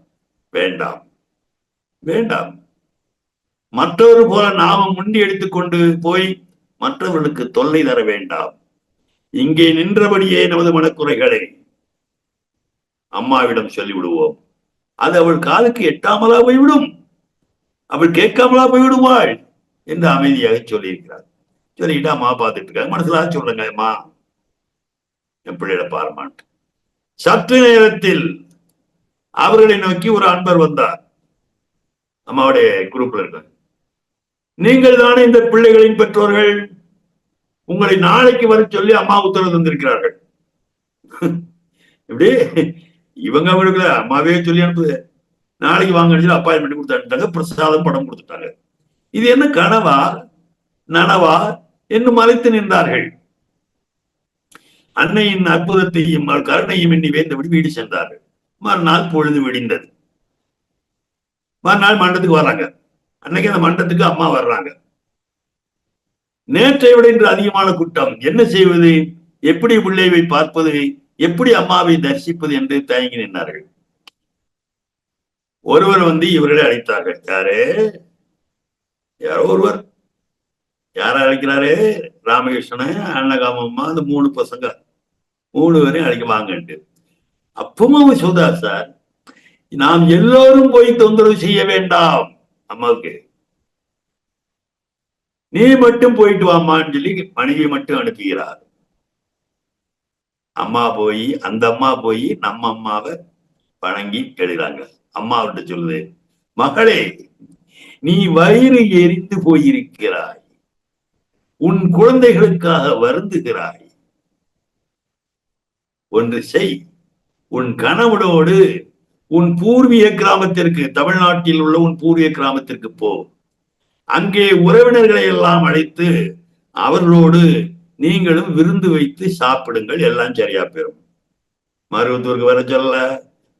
வேண்டாம் வேண்டாம், மற்றவர் போல நாம முண்டி எடுத்துக் கொண்டு போய் மற்றவர்களுக்கு தொல்லை தர வேண்டாம். இங்கே நின்றபடியே நமது மனக்குறைகளை அம்மாவிடம் சொல்லிவிடுவோம். அது அவள் காதுக்கு எட்டாமலா போய்விடும், அவள் கேட்காமலா போய்விடுவாள் என்று அமைதியாக சொல்லியிருக்கிறார். சொல்லிக்கிட்டு அம்மா பார்த்துட்டு இருக்காங்க. மனசுல சொல்லுங்க, அம்மா என் பிள்ளையிட பாருமான்ட்டு. சற்று நேரத்தில் அவர்களை நோக்கி ஒரு அன்பர் வந்தார். அம்மாவுடைய குரூப்ல இருக்க, நீங்கள் தானே இந்த பிள்ளைகளின் பெற்றோர்கள், உங்களை நாளைக்கு வர சொல்லி அம்மா உத்தரவு தந்திருக்கிறார்கள். இப்படி இவங்க அவர்களுக்கு அம்மாவே சொல்லி அனுப்புது, நாளைக்கு வாங்க அப்பாயின்மெண்ட் கொடுத்தாங்க, பிரசாதம் படம் கொடுத்துட்டாங்க. இது என்ன கனவா நனவா என்று மறைத்து நின்றார்கள். அன்னையின் அற்புதத்தையும் கருணையும் எண்ணி வேந்தபடி வீடு சென்றார்கள். மறுநாள் பொழுது விடிந்தது. மறுநாள் மண்டத்துக்கு வர்றாங்க. அன்னைக்கு அந்த மண்டத்துக்கு அம்மா வர்றாங்க. நேற்றை விட இன்று அதிகமான கூட்டம். என்ன செய்வது, எப்படி பிள்ளைவை பார்ப்பது, எப்படி அம்மாவை தரிசிப்பது என்று தயங்கி நின்றார்கள். ஒருவர் வந்து இவர்களை அழைத்தார்கள். யாரு, யாரோ ஒருவர். யார அழைக்கிறாரு, ராமகிருஷ்ணன், அன்னகாமம்மா, அந்த 3 பசங்க 3 பேரையும் அழைக்க வாங்கன்ட்டு. அப்பவும் அவங்க சொல்றார், சார் நாம் எல்லோரும் போய் தொந்தரவு செய்ய வேண்டாம், அம்மாவுக்கு நீ மட்டும் போயிட்டு வாமான்னு சொல்லி மனைவி மட்டும் அனுப்புகிறார். அம்மா போய், அந்த அம்மா போய் நம்ம அம்மாவை வணங்கி எழுதுறாங்க. அம்மா அவர்கிட்ட சொல்லுது, மகளே நீ வயிறு எரிந்து போயிருக்கிறாய், உன் குழந்தைகளுக்காக வருந்துகிறாய், ஒன்று செய், உன் கணவனோடு உன் பூர்வீக கிராமத்திற்கு, தமிழ்நாட்டில் உள்ள உன் பூர்வீக கிராமத்திற்கு போ, அங்கே உறவினர்களை எல்லாம் அழைத்து அவர்களோடு நீங்களும் விருந்து வைத்து சாப்பிடுங்கள், எல்லாம் சரியா போயிடும். மருவத்தூருக்கு வர சொல்லல,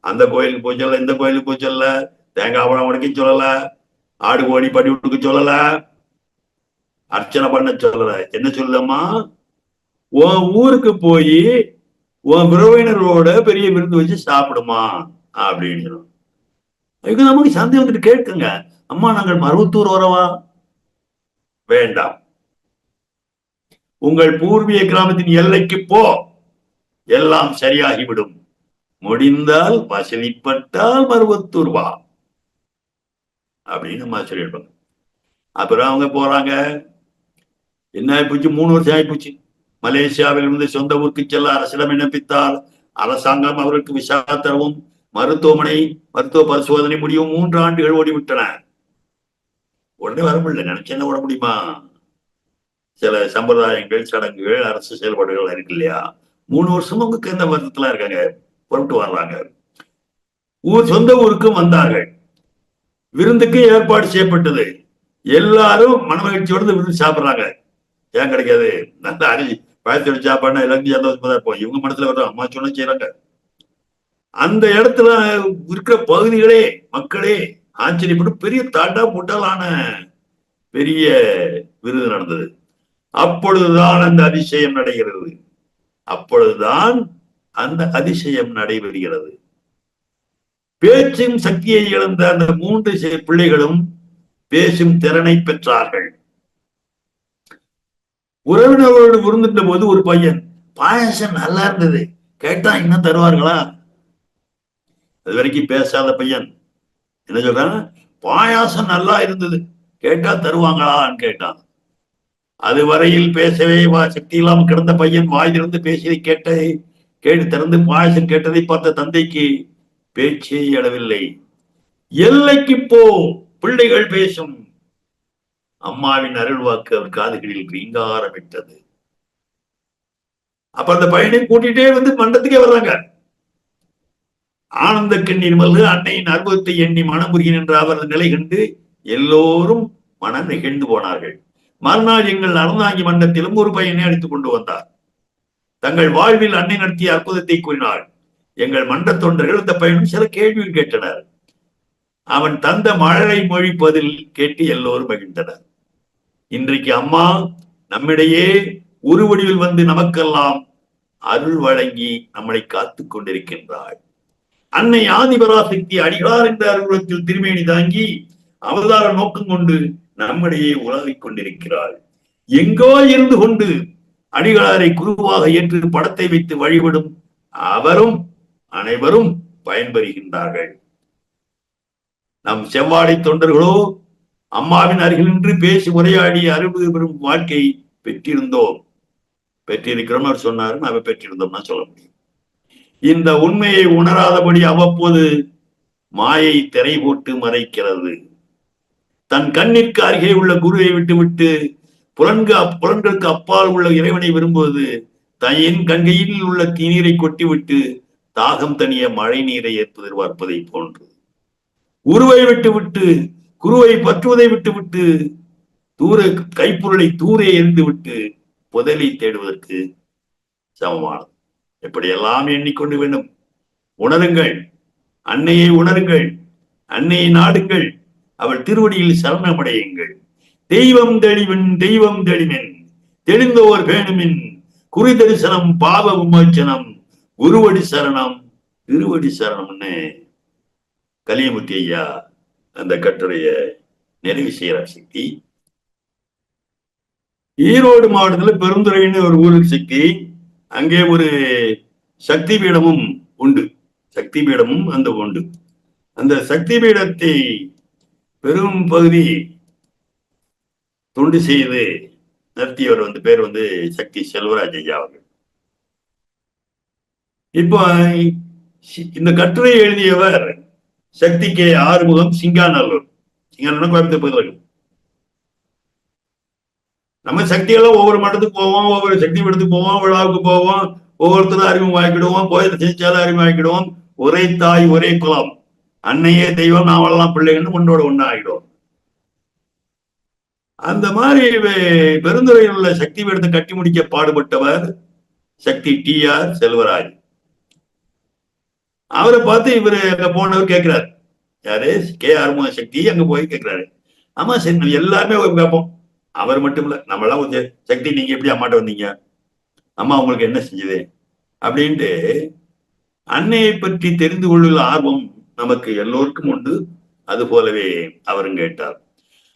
அந்த கோயிலுக்கு போய் சொல்ல, இந்த கோயிலுக்கு போய் சொல்ல, தேங்காய் பழம் உடைக்க சொல்லல, ஆடு கோழி படி விட்டுக்க சொல்லல, அர்ச்சனை பண்ண சொல்லல. என்ன சொல்லுதம்மா, உன் ஊருக்கு போய் உன் உறவினரோட பெரிய விருந்து வச்சு சாப்பிடுமா அப்படின்னு சொல்லுவோம். அதுக்கு நமக்கு சந்தேகம் வந்துட்டு கேட்குங்க, அம்மா நாங்கள் மருவத்தூர் வரவா? வேண்டாம், உங்கள் பூர்வீக கிராமத்தின் எல்லைக்கு போ, எல்லாம் சரியாகிவிடும், முடிந்தால் வசதிப்பட்டால் மருவத்தூர் வா அப்படின்னு அம்மா சொல்லியிருப்பாங்க. அப்புறம் அவங்க போறாங்க. என்ன ஆயிப்போச்சு, 3 வருஷம் ஆயிப்போச்சு. மலேசியாவில் இருந்து சொந்த ஊருக்கு செல்ல அரசிடம் விண்ணப்பித்தால் அரசாங்கம் அவருக்கு விசா தரவும் மருத்துவ பரிசோதனை முடியும் 3 ஆண்டுகள் ஓடிவிட்டன. உடனே வர முடியல. நினைச்சு என்ன ஓட முடியுமா? சில சம்பிரதாயங்கள், சடங்குகள், அரசு செயல்பாடுகள் இருக்கு இல்லையா? 3 வருஷமும் அவங்க கேந்த மருத்துவத்துல இருக்காங்க, புறப்பட்டு வர்றாங்க. சொந்த ஊருக்கும் வந்தார்கள். விருந்துக்கு ஏற்பாடு செய்யப்பட்டது. எல்லாரும் மனமகிழ்ச்சியோடு விருந்து சாப்பிடுறாங்க. ஏன் கிடைக்காது? நல்ல அரிசி பாயத்தோட சாப்பாடுனா எல்லாருக்கும் சந்தோஷமா தான் இருப்போம். இவங்க மனசுல வர்றோம், அம்மா சொன்ன செய்யறாங்க. அந்த இடத்துல இருக்கிற பகுதிகளே, மக்களே ஆச்சரியப்பட்டு பெரிய தாண்டா போட்டாலான பெரிய விருது நடந்தது. அப்பொழுதுதான் அந்த அதிசயம் நடைகிறது. அப்பொழுதுதான் அந்த அதிசயம் நடைபெறுகிறது. பேச்சும் சக்தியை இழந்த அந்த 3 பிள்ளைகளும் பேசும் திறனை பெற்றார்கள். உறவினர்களோடு விருந்துட்ட போது ஒரு பையன், பாயாசம் நல்லா இருந்தது, கேட்டா இன்னும் தருவார்களா? அது வரைக்கும் பேசாத பையன் என்ன சொல்றான்? பாயாசம் நல்லா இருந்தது, கேட்டா தருவாங்களான்னு கேட்டான். அதுவரையில் பேசவே சக்தி இல்லாமல் கிடந்த பையன் வாய் திறந்து பேசியதை கேட்டு திறந்து பாயாசம் கேட்டதை பார்த்த தந்தைக்கு பேச்சே எழவில்லை. எல்லைக்கு போ, பிள்ளைகள் பேசும். அம்மாவின் அருள்வாக்கு அவர் காதுகளில் ரீங்காரமிட்டது. அப்ப அந்த பையனை கூட்டிட்டே வந்து மண்டத்துக்கே வர்றாங்க. ஆனந்த கண்ணீர் மல்கு அன்னையின் அற்புதத்தை எண்ணி மனமுருகின் என்ற அவரது நிலை கண்டு எல்லோரும் மனம் நெகிழ்ந்து போனார்கள். மறுநாள் எங்கள் அறந்தாங்கி மண்டத்திலும் ஒரு பையனை அழைத்துக் கொண்டு வந்தார். தங்கள் வாழ்வில் அன்னை நடத்திய அற்புதத்தை கூறினார். எங்கள் மண்ட தொண்டர்கள் இந்த பையனும் சில கேள்விகள் கேட்டனர். அவன் தந்த மழலை மொழி பதில் கேட்டு எல்லோரும் மகிழ்ந்தனர். இன்றைக்கு அம்மா நம்மிடையே உருவடிவில் வந்து நமக்கெல்லாம் அருள் வழங்கி நம்மளை காத்துக் கொண்டிருக்கின்றாள். அன்னை ஆதிபராசக்தி அடிகளார் என்ற அருள்வத்தில் திருமேனி தாங்கி அவதார நோக்கம் கொண்டு நம்மிடையே உலகிக் கொண்டிருக்கிறாள். எங்கோ இருந்து கொண்டு அடிகளாரை குருவாக ஏற்று படத்தை வைத்து வழிபடும் அவரும் அனைவரும் பயன்பெறுகின்றார்கள். நம் செவ்வாடை தொண்டர்களோ அம்மாவின் அருகில் நின்று பேசி உரையாடி அருள் பெறும் வாழ்க்கை பெற்றிருக்கிறோம் சொன்னாரு. நாம பெற்றிருந்தோம்னா சொல்ல முடியும். இந்த உண்மையை உணராதபடி அவ்வப்போது மாயை திரை போட்டு மறைக்கிறது. தன் கண்ணிற்கு அருகே உள்ள குருவை விட்டுவிட்டு புலன்களுக்கு அப்பால் உள்ள இறைவனை விரும்புவது தன் கங்கையில் உள்ள தீநீரை கொட்டிவிட்டு தாகம் தனிய மழை நீரை எதிர்பார்ப்பதை போன்று. உருவை விட்டுவிட்டு குருவை பற்றுவதை விட்டுவிட்டு கைப்பொருளை தூரே எறிந்துவிட்டு புதலை தேடுவதற்கு சமமானது. எப்படியெல்லாம் எண்ணிக்கொண்டு வேண்டும். உணருங்கள், அன்னையை உணருங்கள், அன்னையை நாடுங்கள், அவள் திருவடியில் சரணமடையுங்கள். தெய்வம் தெளிவின் தெய்வம் தெளிவின் தெளிந்தோர் வேணுமின் குறி தரிசனம் பாவ விமோச்சனம் குருவடி சரணம் திருவடி சரணம்னு கலியமுத்தி ஐயா அந்த கட்டுரைய நிறைவு செய்யறார். சக்தி ஈரோடு மாவட்டத்துல பெருந்துறைன்னு ஒரு ஊருக்கு சக்தி, அங்கே ஒரு சக்தி பீடமும் உண்டு. சக்தி பீடமும் அந்த உண்டு. அந்த சக்தி பீடத்தை பெரும் பகுதி தொண்டு செய்து நடத்தியவர் பேர் சக்தி செல்வராஜ் ஐயா அவர்கள். இப்போ இந்த கட்டுரை எழுதியவர் சக்தி கே ஆறுமுகம், சிங்காநல்லூர். கோயம்புத்தூர் பகுதியில். நம்ம சக்தியெல்லாம் ஒவ்வொரு மட்டத்துக்கு போவோம், ஒவ்வொரு சக்தி பீடத்துக்கு போவோம், விழாவுக்கு போவோம், ஒவ்வொருத்தரும் அறிமுகமாக்கிடுவோம், கோயிலை செஞ்சாலும் அறிமுகமாக்கிடுவோம். ஒரே தாய் ஒரே குலம், அன்னையே தெய்வம், நாமெல்லாம் பிள்ளைகள்னு ஒன்றோட ஒண்ணா ஆகிடுவோம். அந்த மாதிரி பெருந்துறையில் உள்ள சக்தி பீடத்தை கட்டி முடிக்க பாடுபட்டவர் சக்தி டி.ஆர். செல்வராஜ். அவரை பார்த்து இவரு அங்க போனவர் கேட்கிறாரு, யாரு கே ஆறுமுக சக்தி அங்க போய் கேட்கிறாரு. ஆமா சரி, எல்லாருமே கேட்போம். அவர் மட்டும் இல்ல, நம்மளாம் சக்தி நீங்க எப்படி அம்மாட்ட வந்தீங்க, அம்மா உங்களுக்கு என்ன செஞ்சது அப்படின்ட்டு அன்னையை பற்றி தெரிந்து கொள்ளுள்ள ஆர்வம் நமக்கு எல்லோருக்கும் உண்டு. அது போலவே அவரும் கேட்டார்,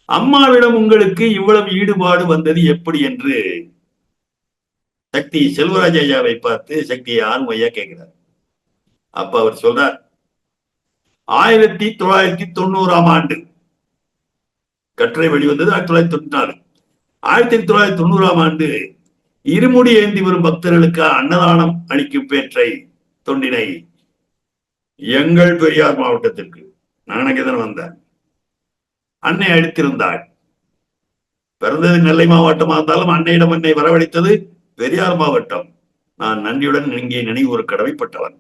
அம்மாவிடம் உங்களுக்கு இவ்வளவு ஈடுபாடு வந்தது எப்படி என்று சக்தி செல்வராஜ் ஐயாவை பார்த்து சக்தி ஆறுமுக ஐயா கேட்கிறார். அப்ப அவர் சொல்றார், 1990ஆம் ஆண்டு கட்டுரை வெளிவந்தது 1994. 1990ஆம் ஆண்டு இருமுடி ஏந்தி வரும் பக்தர்களுக்கு அன்னதானம் அளிக்கும் பேற்றை தொண்டினை எங்கள் பெரியார் மாவட்டத்திற்கு நான் அங்கேதான் வந்தேன். அன்னை அடித்திருந்தாள். பிறந்தது நெல்லை மாவட்டமா இருந்தாலும் அன்னையிடம் என்னை வரவழைத்தது பெரியார் மாவட்டம். நான் நன்றியுடன் இங்கே நினைவு கடமைப்பட்டவன்.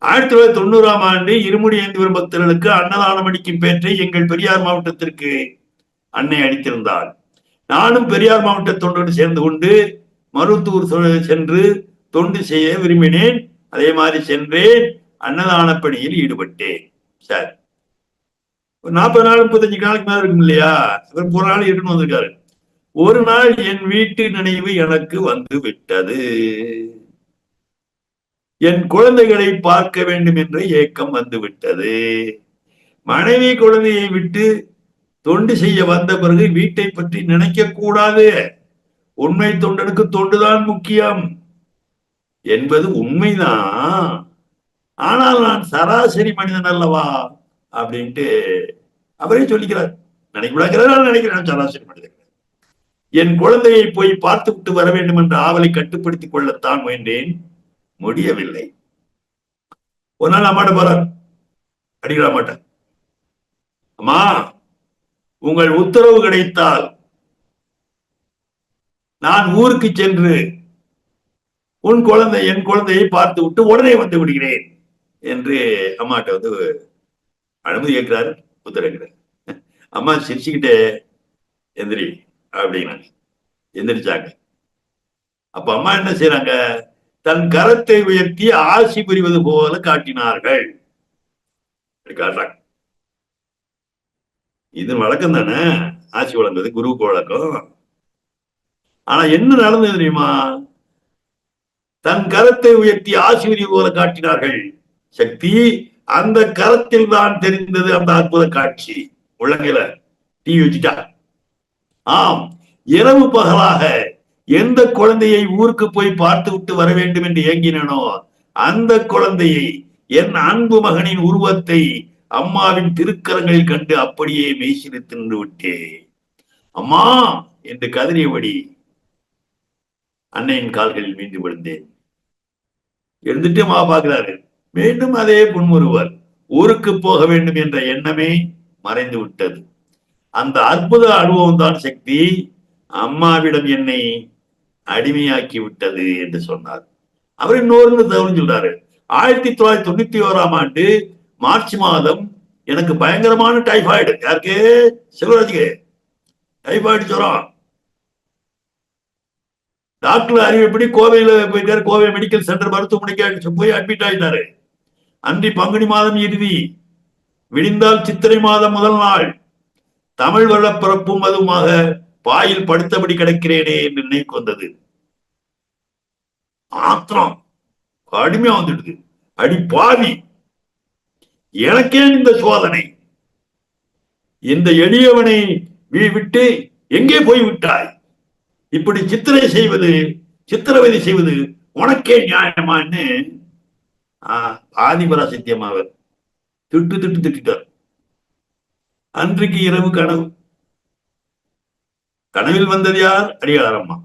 1990ஆம் ஆண்டு இருமுடி ஏந்தி வரும் பக்தர்களுக்கு அன்னதானம் அளிக்கும் பேற்றை எங்கள் பெரியார் மாவட்டத்திற்கு அன்னை அளித்திருந்தாள். நானும் பெரியார் மாவட்ட தொண்டோடு சேர்ந்து கொண்டு மருத்துவர் சென்று தொண்டு செய்ய விரும்பினேன். அதே மாதிரி சென்றேன். அன்னதான பணியில் ஈடுபட்டேன். சார் 40 நாள் 35 நாளுக்கு மேல இருக்கும் இல்லையா? அவர் ஒரு நாள் இருக்கணும் வந்திருக்காரு. ஒரு நாள் என் வீட்டு நினைவு எனக்கு வந்து விட்டது. என் குழந்தைகளை பார்க்க வேண்டும் என்ற ஏக்கம் வந்து விட்டது. மனைவி குழந்தையை விட்டு தொண்டு செய்ய வந்த பிறகு வீட்டை பற்றி நினைக்க கூடாது. உண்மை தொண்டனுக்கு தொண்டுதான் முக்கியம் என்பது உண்மைதான். ஆனால் நான் சராசரி மனிதன் அல்லவா அப்படின்ட்டு அவரே சொல்லிக்கிறார். நினைக்கிறேன் சராசரி மனிதன். என் குழந்தையை போய் பார்த்து விட்டு வர வேண்டும் என்ற ஆவலை கட்டுப்படுத்திக் கொள்ளத்தான் முயன்றேன். முடியவில்லை. ஒரு நாள் அம்மாட்ட போறார். அடிக்கிற மாட்டேன். அம்மா, உங்கள் உத்தரவு கிடைத்தால் நான் ஊருக்கு சென்று என் குழந்தையை பார்த்து விட்டு உடனே வந்து விடுகிறேன் என்று அம்மாட்ட வந்து அனுமதி கேட்கிறாரு. உத்தரவுகிறார். அம்மா சிரிச்சுக்கிட்டே எந்திரி அப்படின்னா எந்திரிச்சாங்க. அப்ப அம்மா என்ன செய்யறாங்க? தன் கரத்தை உயர்த்தி ஆசி புரிவது போல காட்டினார்கள். காட்டுறாங்க. இது வழக்கம் தானே, ஆசி வழங்குவது குருவுக்கு வழக்கம். ஆனா என்ன நடந்தது தெரியுமா? தன் கரத்தை உயர்த்தி ஆசி புரிவது போல காட்டினார்கள். சக்தி அந்த கரத்தில் தான் தெரிந்தது அந்த அற்புத காட்சி. உள்ளங்கையில டீ வச்சுட்டா. ஆம், இரவு பகலாக எந்த குழந்தையை ஊருக்கு போய் பார்த்து விட்டு வர வேண்டும் என்று ஏங்கினோ அந்த குழந்தையை, என் அன்பு மகனின் உருவத்தை அம்மாவின் திருக்கரங்களில் கண்டு அப்படியே மெய்சிலித்து நின்று விட்டேன். அம்மா என்று கதறியபடி அன்னையின் கால்களில் மீண்டு விழுந்தேன். எழுந்துட்டு அம்மா பார்க்கிறாரு. மீண்டும் அதே புன்முறுவர். ஊருக்கு போக வேண்டும் என்ற எண்ணமே மறைந்து விட்டது. அந்த அற்புத அனுபவம் தான் சக்தி அம்மாவிடம் என்னை அடிமையாக்கி விட்டது என்று சொன்னார். அவர் இன்னொரு தகவல் சொல்றாரு. 1991ஆம் ஆண்டு மார்ச் மாதம் எனக்கு பயங்கரமான டைபாய்டு. யாருக்கு? செல்வராஜுக்கு டைபாய்டு ஜுரம். டாக்டர் அறிவிப்படி கோவையில போயிருக்காரு. கோவை மெடிக்கல் சென்டர் மருத்துவமனைக்கு போய் அட்மிட் ஆயிட்டாரு. அன்றி பங்குனி மாதம் இறுதி, விடிந்தால் சித்திரை மாதம் முதல் நாள். தமிழ் வருட பிறப்பும் அதுமாக பாயில் படுத்தபடி கிடக்கிறேனே என்று நினைக்கு வந்தது. ஆத்திரம் கடுமையா வந்துடுது. அடி பாவி, எனக்கே இந்த சோதனை. இந்த எளியவனை விட்டு எங்கே போய் விட்டாய்? இப்படி சித்திரவதை செய்வது உனக்கே நியாயமான்னு ஆதிபராசத்தியமாவர் திட்டார். அன்றைக்கு இரவு கனவில் வந்தது யார்? அடியார் அம்மா.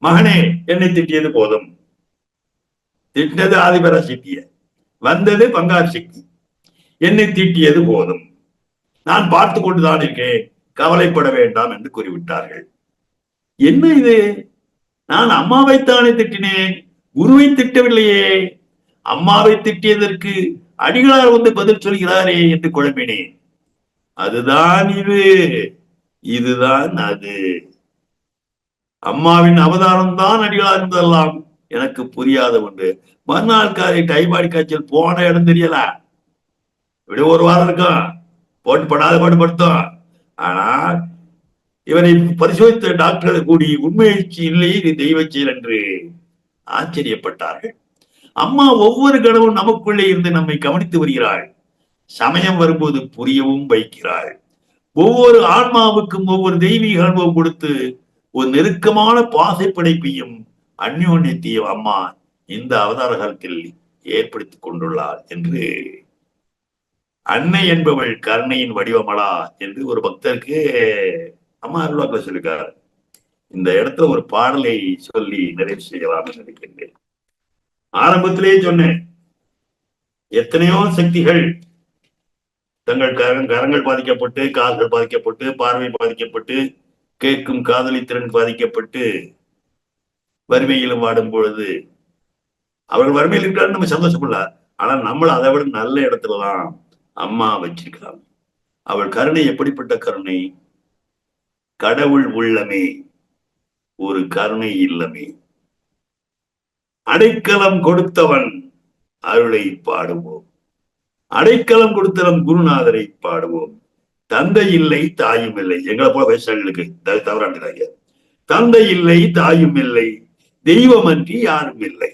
மகனே, என்னை திட்டியது போதும். திட்டினது ஆதிபராசக்திய, வந்தது பங்கார் சக்தி. என்னை திட்டியது போதும், நான் பார்த்து கொண்டுதான் இருக்கேன், கவலைப்பட வேண்டாம் என்று கூறிவிட்டார்கள். என்ன இது? நான் அம்மாவைத்தானே திட்டினேன், குருவை திட்டவில்லையே. அம்மாவை திட்டியதற்கு அடிகளார் வந்து பதில் சொல்கிறாரே என்று குழம்பினேன். அதுதான் இதுதான் அது. அம்மாவின் அவதாரம் தான் அடிகளார் என்பதெல்லாம் எனக்கு புரியாத ஒன்று. மறுநாள் காலை டைபாய்டு காய்ச்சல் போன இடம் தெரியல. இப்படி ஒரு வாரம் இருக்கும், போட்டு படாத பாடு படுத்தோம். ஆனா இவரை பரிசோதித்த டாக்டர்கள் கூடி உண்மை இல்லை, இது தெய்வ செயல் என்று ஆச்சரியப்பட்டார்கள். அம்மா ஒவ்வொரு கணவும் நமக்குள்ளே இருந்து நம்மை கவனித்து வருகிறாள். சமயம் வரும்போது புரியவும் வைக்கிறாள். ஒவ்வொரு ஆன்மாவுக்கும் ஒவ்வொரு தெய்வீக அனுபவம் கொடுத்து ஒரு நெருக்கமான பாசை படைப்பையும் அந்யோன்யத்தையும் அம்மா இந்த அவதார காலத்தில் ஏற்படுத்திக் கொண்டுள்ளார் என்று அன்னை என்பவள் கருணையின் வடிவமலா என்று ஒரு பக்தருக்கு அம்மா அருள்வாக்குல சொல்லிருக்காரு. இந்த இடத்துல ஒரு பாடலை சொல்லி நிறைவு செய்யலாம் நினைக்கின்றேன். ஆரம்பத்திலேயே சொன்னேன், எத்தனையோ சக்திகள் தங்கள் கரங்கள் பாதிக்கப்பட்டு, கால்கள் பாதிக்கப்பட்டு, பார்வை பாதிக்கப்பட்டு, கேட்கும் காதலி திறன் பாதிக்கப்பட்டு வறுமையிலும் வாடும் பொழுது அவர்கள் வறுமையில் இருக்கிறான்னு நம்ம சந்தோஷப்படல. ஆனா நம்மள அதை விட நல்ல இடத்துலதான் அம்மா வச்சிருக்காங்க. அவள் கருணை எப்படிப்பட்ட கருணை? கடவுள் உள்ளமே ஒரு கருணை இல்லமே. அடைக்கலம் கொடுத்தவன் அருளை பாடுவோம். அடைக்கலம் கொடுத்த நம் குருநாதரை பாடுவோம். தந்தை இல்லை தாயும் இல்லை. எங்களை போல வயசாளிகளுக்கு தவறாண்டாங்க. தந்தை இல்லை தாயும் இல்லை, தெய்வமன்றி யாரும் இல்லை.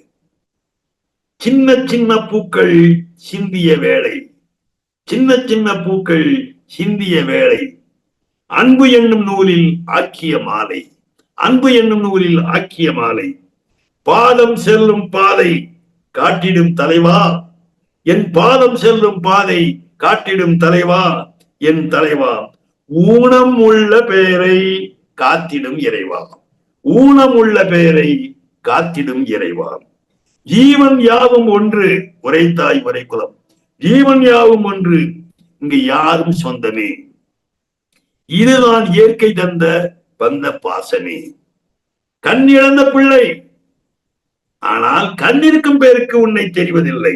சின்ன சின்ன பூக்கள் சிந்திய வேளை, சின்ன சின்ன பூக்கள் சிந்திய வேளை, அன்பு என்னும் நூலில் ஆக்கிய மாலை, அன்பு என்னும் நூலில் ஆக்கிய மாலை, பாதம் செல்லும் பாதை காட்டிடும் தலைவா, என் பாதம் செல்லும் பாதை காட்டிடும் தலைவா, என் தலைவா, ஊனம் உள்ள பெயரை காத்திடும் இறைவா, ஊனம் உள்ள பெயரை காத்திடும் இறைவா. ஜீவன் யாவும் ஒன்று உரைத்தாய் உரைக்குலம், ஜீவன் யாவும் ஒன்று இங்கு யாரும் சொந்தமே, இதுதான் இயற்கை தந்த வந்த பாசமே. கண் இழந்த பிள்ளை, ஆனால் கண்ணிருக்கும் பேருக்கு உன்னை தெரிவதில்லை.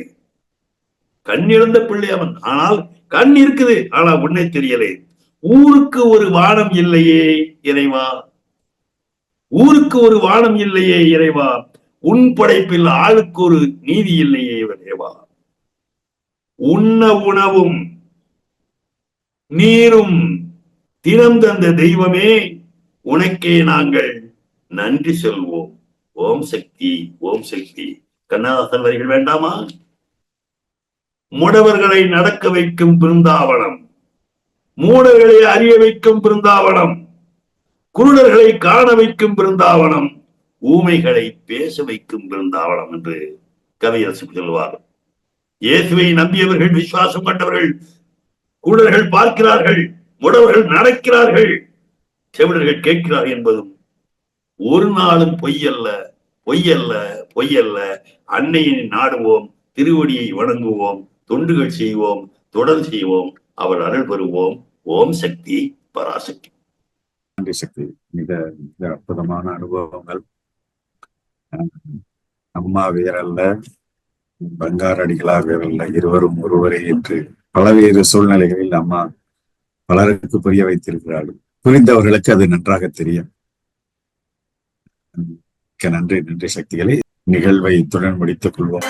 கண் இழந்த பிள்ளை அவன், ஆனால் கண் இருக்குது, ஆனா உன்னை தெரியலே. ஊருக்கு ஒரு வானம் இல்லையே இறைவா, ஊருக்கு ஒரு வானம் இல்லையே இறைவா, உன் படைப்பில் ஆளுக்கு ஒரு நீதி இல்லையே இறைவா. உண்ண உணவும் நீரும் தினம் தந்த தெய்வமே, உனக்கே நாங்கள் நன்றி சொல்வோம். ஓம் சக்தி, ஓம் சக்தி. கண்ணதாசன் வரிகள் வேண்டாமா? முடவர்களை நடக்க வைக்கும் பிருந்தாவனம், மூடர்களை அறிய வைக்கும் பிருந்தாவனம், குருடர்களை காண வைக்கும் பிருந்தாவனம், ஊமைகளை பேச வைக்கும் பிருந்தாவனம் என்று கவியரசு சொல்வார். இயேசுவை நம்பியவர்கள், விசுவாசம் கொண்டவர்கள், குருடர்கள் பார்க்கிறார்கள், முடவர்கள் நடக்கிறார்கள், செவிடர்கள் கேட்கிறார்கள் என்பதும் ஒரு நாளும் பொய்யல்ல, பொய்யல்ல, பொய்யல்ல. அன்னையை நாடுவோம், திருவடியை வணங்குவோம், தொண்டுகள் செய்வோம், தொடர் செய்வோம், அவர் அருள் பெறுவோம். ஓம் சக்தி, பராசக்தி. நன்றி சக்தி. மிக மிக அற்புதமான அனுபவங்கள். அம்மா வேறல்ல, பங்கார் அடிகளார் வேறல்ல, இருவரும் ஒருவரே என்று பல்வேறு சூழ்நிலைகளில் அம்மா பலருக்கு புரிய வைத்திருக்கிறார்கள். புரிந்தவர்களுக்கு அது நன்றாக தெரியும். நன்றி, நன்றி சக்திகளை. நிகழ்வை இத்துடன் முடித்துக் கொள்வோம்.